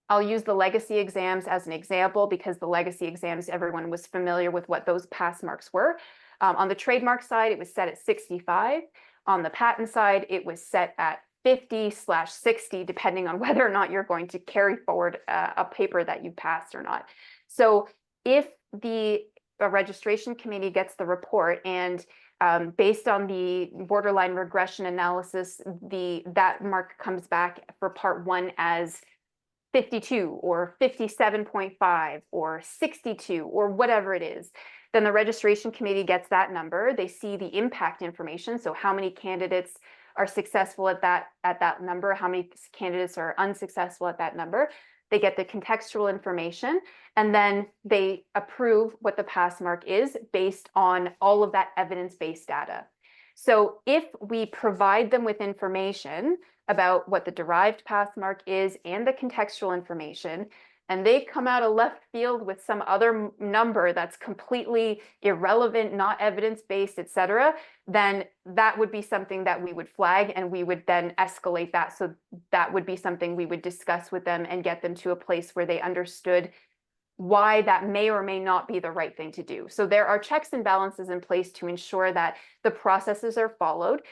I'll use the legacy exams as an example because the legacy exams, everyone was familiar with what those pass marks were. On the trademark side, it was set at 65. On the patent side, it was set at 50/60, depending on whether or not you're going to carry forward a paper that you passed or not. So if the registration committee gets the report and based on the borderline regression analysis, that mark comes back for part 1 as 52 or 57.5 or 62 or whatever it is, then the registration committee gets that number. They see the impact information, so how many candidates are successful at that number, how many candidates are unsuccessful at that number. They get the contextual information, and then they approve what the pass mark is based on all of that evidence-based data. So if we provide them with information about what the derived pass mark is and the contextual information, and they come out of left field with some other number that's completely irrelevant, not evidence-based, et cetera, then that would be something that we would flag, and we would then escalate that. So that would be something we would discuss with them and get them to a place where they understood why that may or may not be the right thing to do. So there are checks and balances in place to ensure that the processes are followed.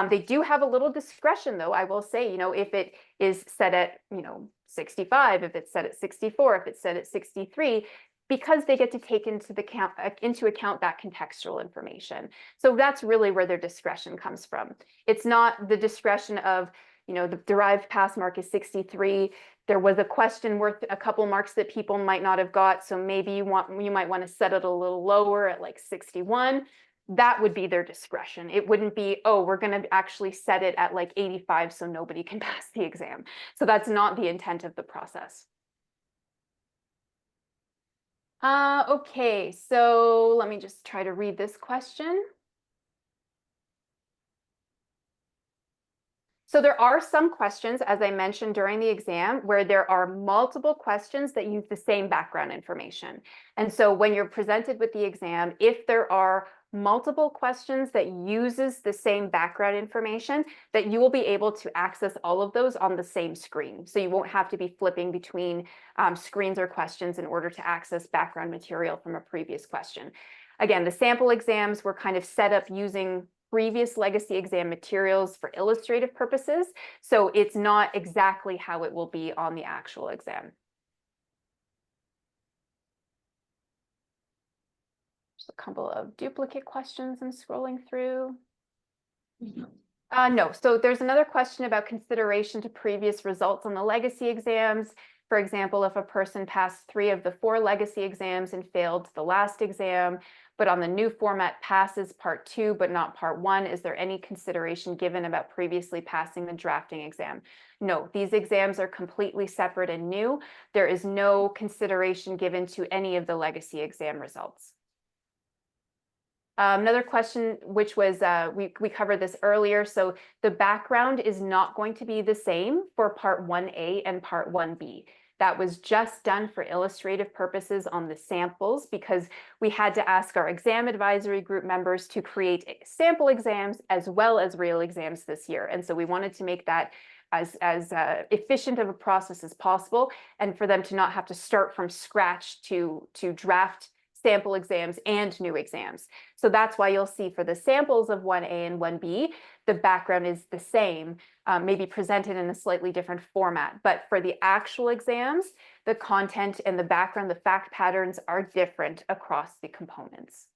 They do have a little discretion, though, I will say, if it is set at, 65, if it's set at 64, if it's set at 63, because they get to take into account that contextual information. So that's really where their discretion comes from. It's not the discretion of, the derived pass mark is 63. There was a question worth a couple marks that people might not have got, so maybe you might want to set it a little lower at like 61. That would be their discretion. It wouldn't be, oh, we're going to actually set it at like 85 so nobody can pass the exam. So that's not the intent of the process. Okay, so let me just try to read this question. So there are some questions, as I mentioned during the exam, where there are multiple questions that use the same background information. And so when you're presented with the exam, if there are multiple questions that uses the same background information, that you will be able to access all of those on the same screen. So you won't have to be flipping between screens or questions in order to access background material from a previous question. Again, the sample exams were kind of set up using previous legacy exam materials for illustrative purposes. So it's not exactly how it will be on the actual exam. Just a couple of duplicate questions I'm scrolling through. No, so there's another question about consideration to previous results on the legacy exams. For example, if a person passed 3 of the 4 legacy exams and failed the last exam, but on the new format passes part 2, but not part 1, is there any consideration given about previously passing the drafting exam? No, these exams are completely separate and new. There is no consideration given to any of the legacy exam results. Another question, which was, we covered this earlier, so the background is not going to be the same for part 1A and part 1B. That was just done for illustrative purposes on the samples because we had to ask our exam advisory group members to create sample exams as well as real exams this year. And so we wanted to make that as efficient of a process as possible, and for them to not have to start from scratch to draft sample exams and new exams. So that's why you'll see for the samples of 1A and 1B, the background is the same, maybe presented in a slightly different format. But for the actual exams, the content and the background, the fact patterns are different across the components.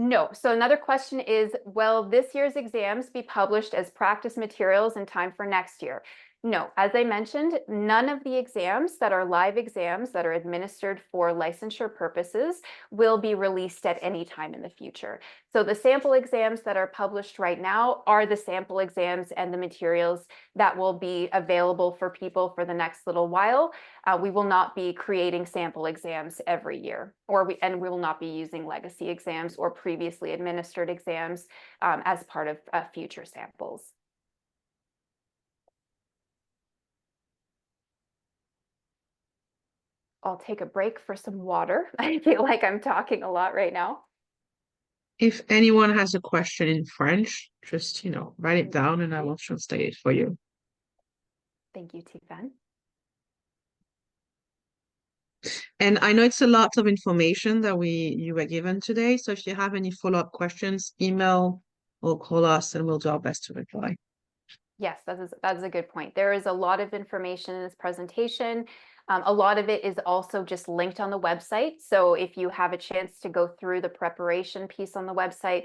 No. So another question is, will this year's exams be published as practice materials in time for next year? No. As I mentioned, none of the exams that are live exams that are administered for licensure purposes will be released at any time in the future. So the sample exams that are published right now are the sample exams and the materials that will be available for people for the next little while. We will not be creating sample exams every year, and we will not be using legacy exams or previously administered exams as part of future samples. I'll take a break for some water. I feel like I'm talking a lot right now. If anyone has a question in French, just, write it down and I will translate it for you. Thank you, Tifan. And I know it's a lot of information that you were given today. So if you have any follow-up questions, email or call us and we'll do our best to reply. Yes, that is a good point. There is a lot of information in this presentation. A lot of it is also just linked on the website. So if you have a chance to go through the preparation piece on the website,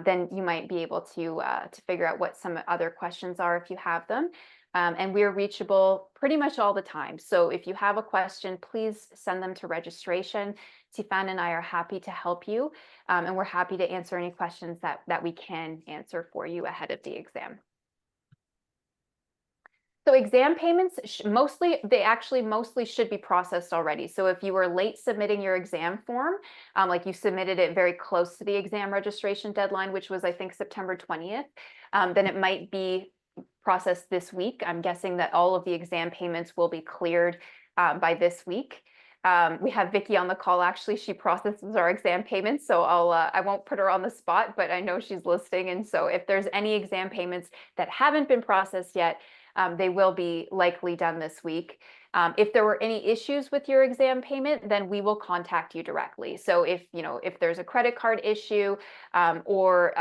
then you might be able to figure out what some other questions are if you have them. And we are reachable pretty much all the time. So if you have a question, please send them to registration. Tifan and I are happy to help you, and we're happy to answer any questions that we can answer for you ahead of the exam. So exam payments mostly should be processed already. So if you were late submitting your exam form, like you submitted it very close to the exam registration deadline, which was I think September 20th, then it might be processed this week. I'm guessing that all of the exam payments will be cleared by this week. We have Vicky on the call. Actually, she processes our exam payments, so I won't put her on the spot, but I know she's listening. And so if there's any exam payments that haven't been processed yet, they will be likely done this week. If there were any issues with your exam payment, then we will contact you directly. So if there's a credit card issue or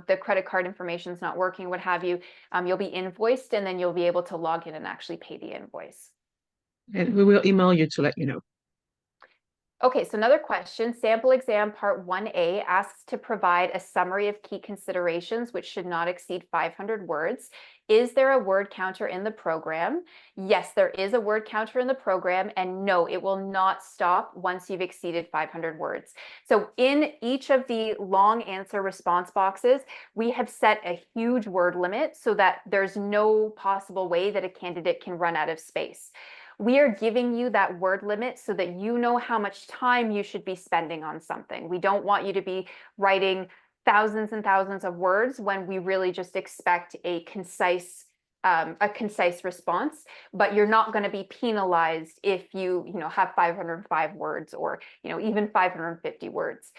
the credit card information is not working, what have you, you'll be invoiced and then you'll be able to log in and actually pay the invoice. And we will email you to let you know. Okay, so another question, sample exam part 1A asks to provide a summary of key considerations which should not exceed 500 words. Is there a word counter in the program? Yes, there is a word counter in the program, and no, it will not stop once you've exceeded 500 words. So in each of the long answer response boxes, we have set a huge word limit so that there's no possible way that a candidate can run out of space. We are giving you that word limit so that you know how much time you should be spending on something. We don't want you to be writing thousands and thousands of words when we really just expect a concise response, but you're not going to be penalized if you have 505 words or even 550 words.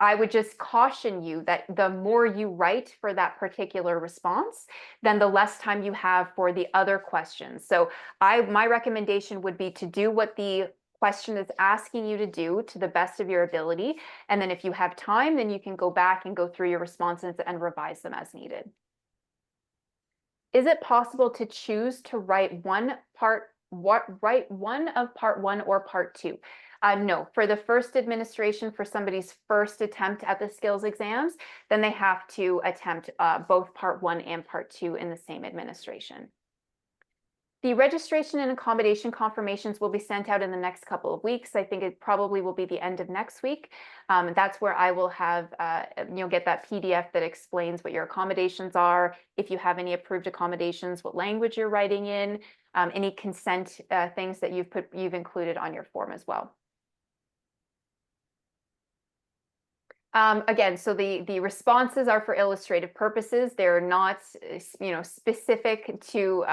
I would just caution you that the more you write for that particular response, then the less time you have for the other questions. So my recommendation would be to do what the question is asking you to do to the best of your ability. And then if you have time, then you can go back and go through your responses and revise them as needed. Is it possible to choose to write one of part 1 or part 2? No, for the first administration, for somebody's first attempt at the skills exams, then they have to attempt both part 1 and part 2 in the same administration. The registration and accommodation confirmations will be sent out in the next couple of weeks. I think it probably will be the end of next week. That's where I will have, get that PDF that explains what your accommodations are, if you have any approved accommodations, what language you're writing in, any consent things that you've included on your form as well. Again, so the responses are for illustrative purposes. They're not, specific to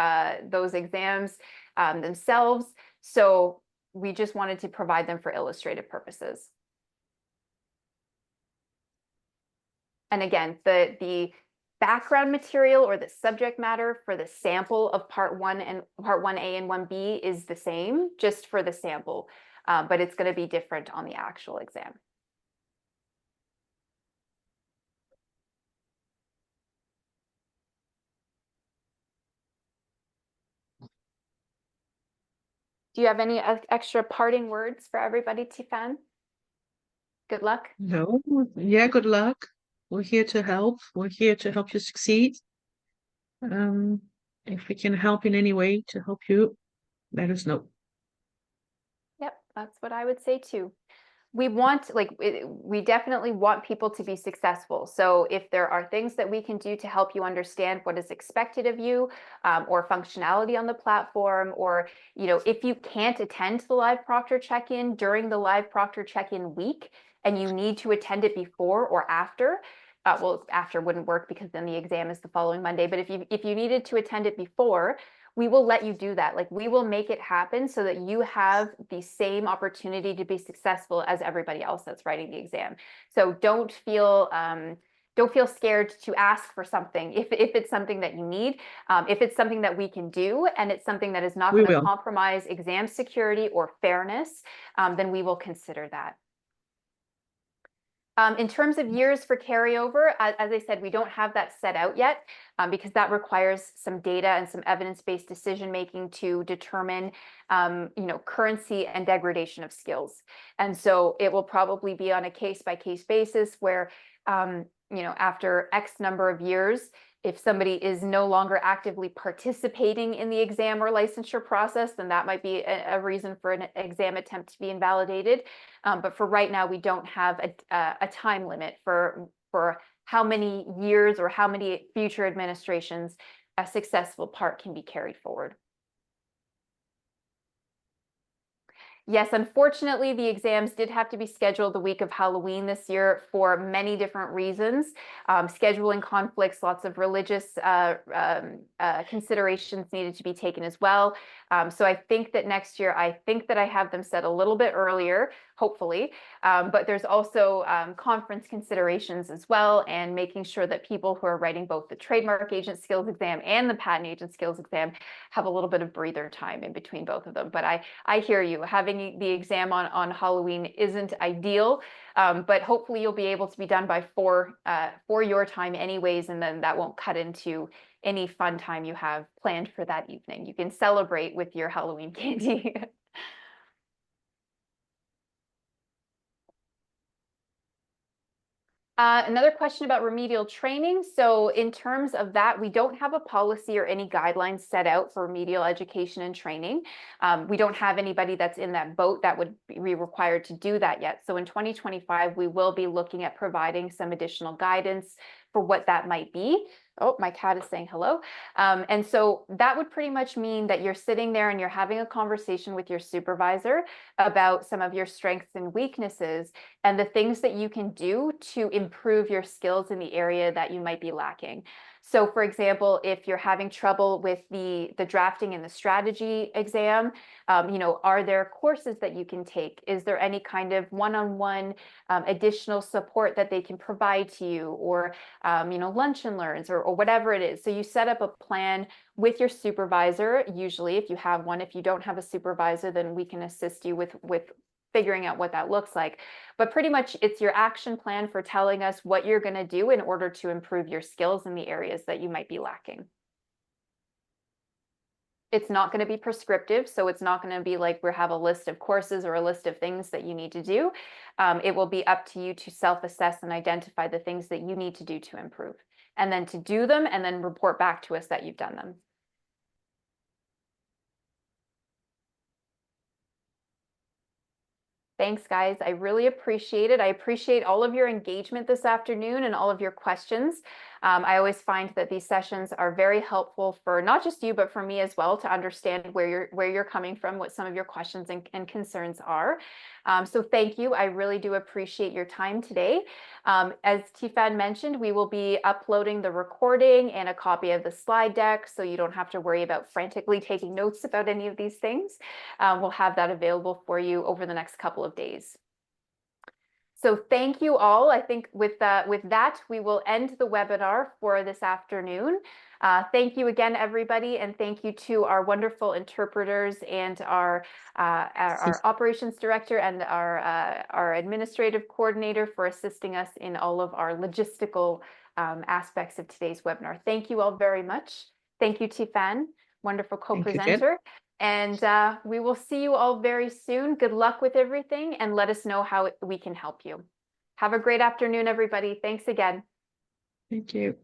those exams themselves. So we just wanted to provide them for illustrative purposes. And again, the background material or the subject matter for the sample of part 1 and part 1A and 1B is the same, just for the sample, but it's going to be different on the actual exam. Do you have any extra parting words for everybody, Tifan? Good luck. No, yeah, good luck. We're here to help. We're here to help you succeed. Um, if we can help in any way to help you, let us know. Yep, that's what I would say too. We we definitely want people to be successful. So if there are things that we can do to help you understand what is expected of you, or functionality on the platform, or if you can't attend the live proctor check-in during the live proctor check-in week and you need to attend it before or after, well, after wouldn't work because then the exam is the following Monday. But if you needed to attend it before, we will let you do that. Like, we will make it happen so that you have the same opportunity to be successful as everybody else that's writing the exam. So don't feel scared to ask for something if it's something that you need. If it's something that we can do and it's something that is not We going to will. compromise exam security or fairness, then we will consider that. In terms of years for carryover, as I said, we don't have that set out yet, because that requires some data and some evidence-based decision-making to determine, currency and degradation of skills. And so it will probably be on a case-by-case basis where, after X number of years, if somebody is no longer actively participating in the exam or licensure process, then that might be a reason for an exam attempt to be invalidated. But for right now, we don't have a time limit for how many years or how many future administrations a successful part can be carried forward. Yes, unfortunately, the exams did have to be scheduled the week of Halloween this year for many different reasons. Scheduling conflicts, lots of religious considerations needed to be taken as well. So I think that next year, I have them set a little bit earlier, hopefully. But there's also conference considerations as well, and making sure that people who are writing both the trademark agent skills exam and the patent agent skills exam have a little bit of breather time in between both of them. But I hear you. Having the exam on Halloween isn't ideal, but hopefully you'll be able to be done by 4 for your time anyways, and then that won't cut into any fun time you have planned for that evening. You can celebrate with your Halloween candy. Another question about remedial training. So in terms of that, we don't have a policy or any guidelines set out for remedial education and training. We don't have anybody that's in that boat that would be required to do that yet. So in 2025, we will be looking at providing some additional guidance for what that might be. Oh, my cat is saying hello. And so that would pretty much mean that you're sitting there and you're having a conversation with your supervisor about some of your strengths and weaknesses and the things that you can do to improve your skills in the area that you might be lacking. So for example, if you're having trouble with the drafting and the strategy exam, are there courses that you can take? Is there any kind of one-on-one additional support that they can provide to you, or lunch and learns, or whatever it is? So you set up a plan with your supervisor, usually, if you have one. If you don't have a supervisor, then we can assist you with figuring out what that looks like. But pretty much it's your action plan for telling us what you're going to do in order to improve your skills in the areas that you might be lacking. It's not going to be prescriptive, so it's not going to be like we have a list of courses or a list of things that you need to do. It will be up to you to self-assess and identify the things that you need to do to improve, and then to do them and then report back to us that you've done them. Thanks, guys. I really appreciate it. I appreciate all of your engagement this afternoon and all of your questions. I always find that these sessions are very helpful for not just you, but for me as well, to understand where you're coming from, what some of your questions and concerns are. So thank you. I really do appreciate your time today. As Tifan mentioned, we will be uploading the recording and a copy of the slide deck, so you don't have to worry about frantically taking notes about any of these things. We'll have that available for you over the next couple of days. So thank you all. I think with that, we will end the webinar for this afternoon. Thank you again, everybody, and thank you to our wonderful interpreters and our operations director and our administrative coordinator for assisting us in all of our logistical aspects of today's webinar. Thank you all very much. Thank you, Tifan, wonderful co-presenter. And we will see you all very soon. Good luck with everything, and let us know how we can help you. Have a great afternoon, everybody. Thanks again. Thank you.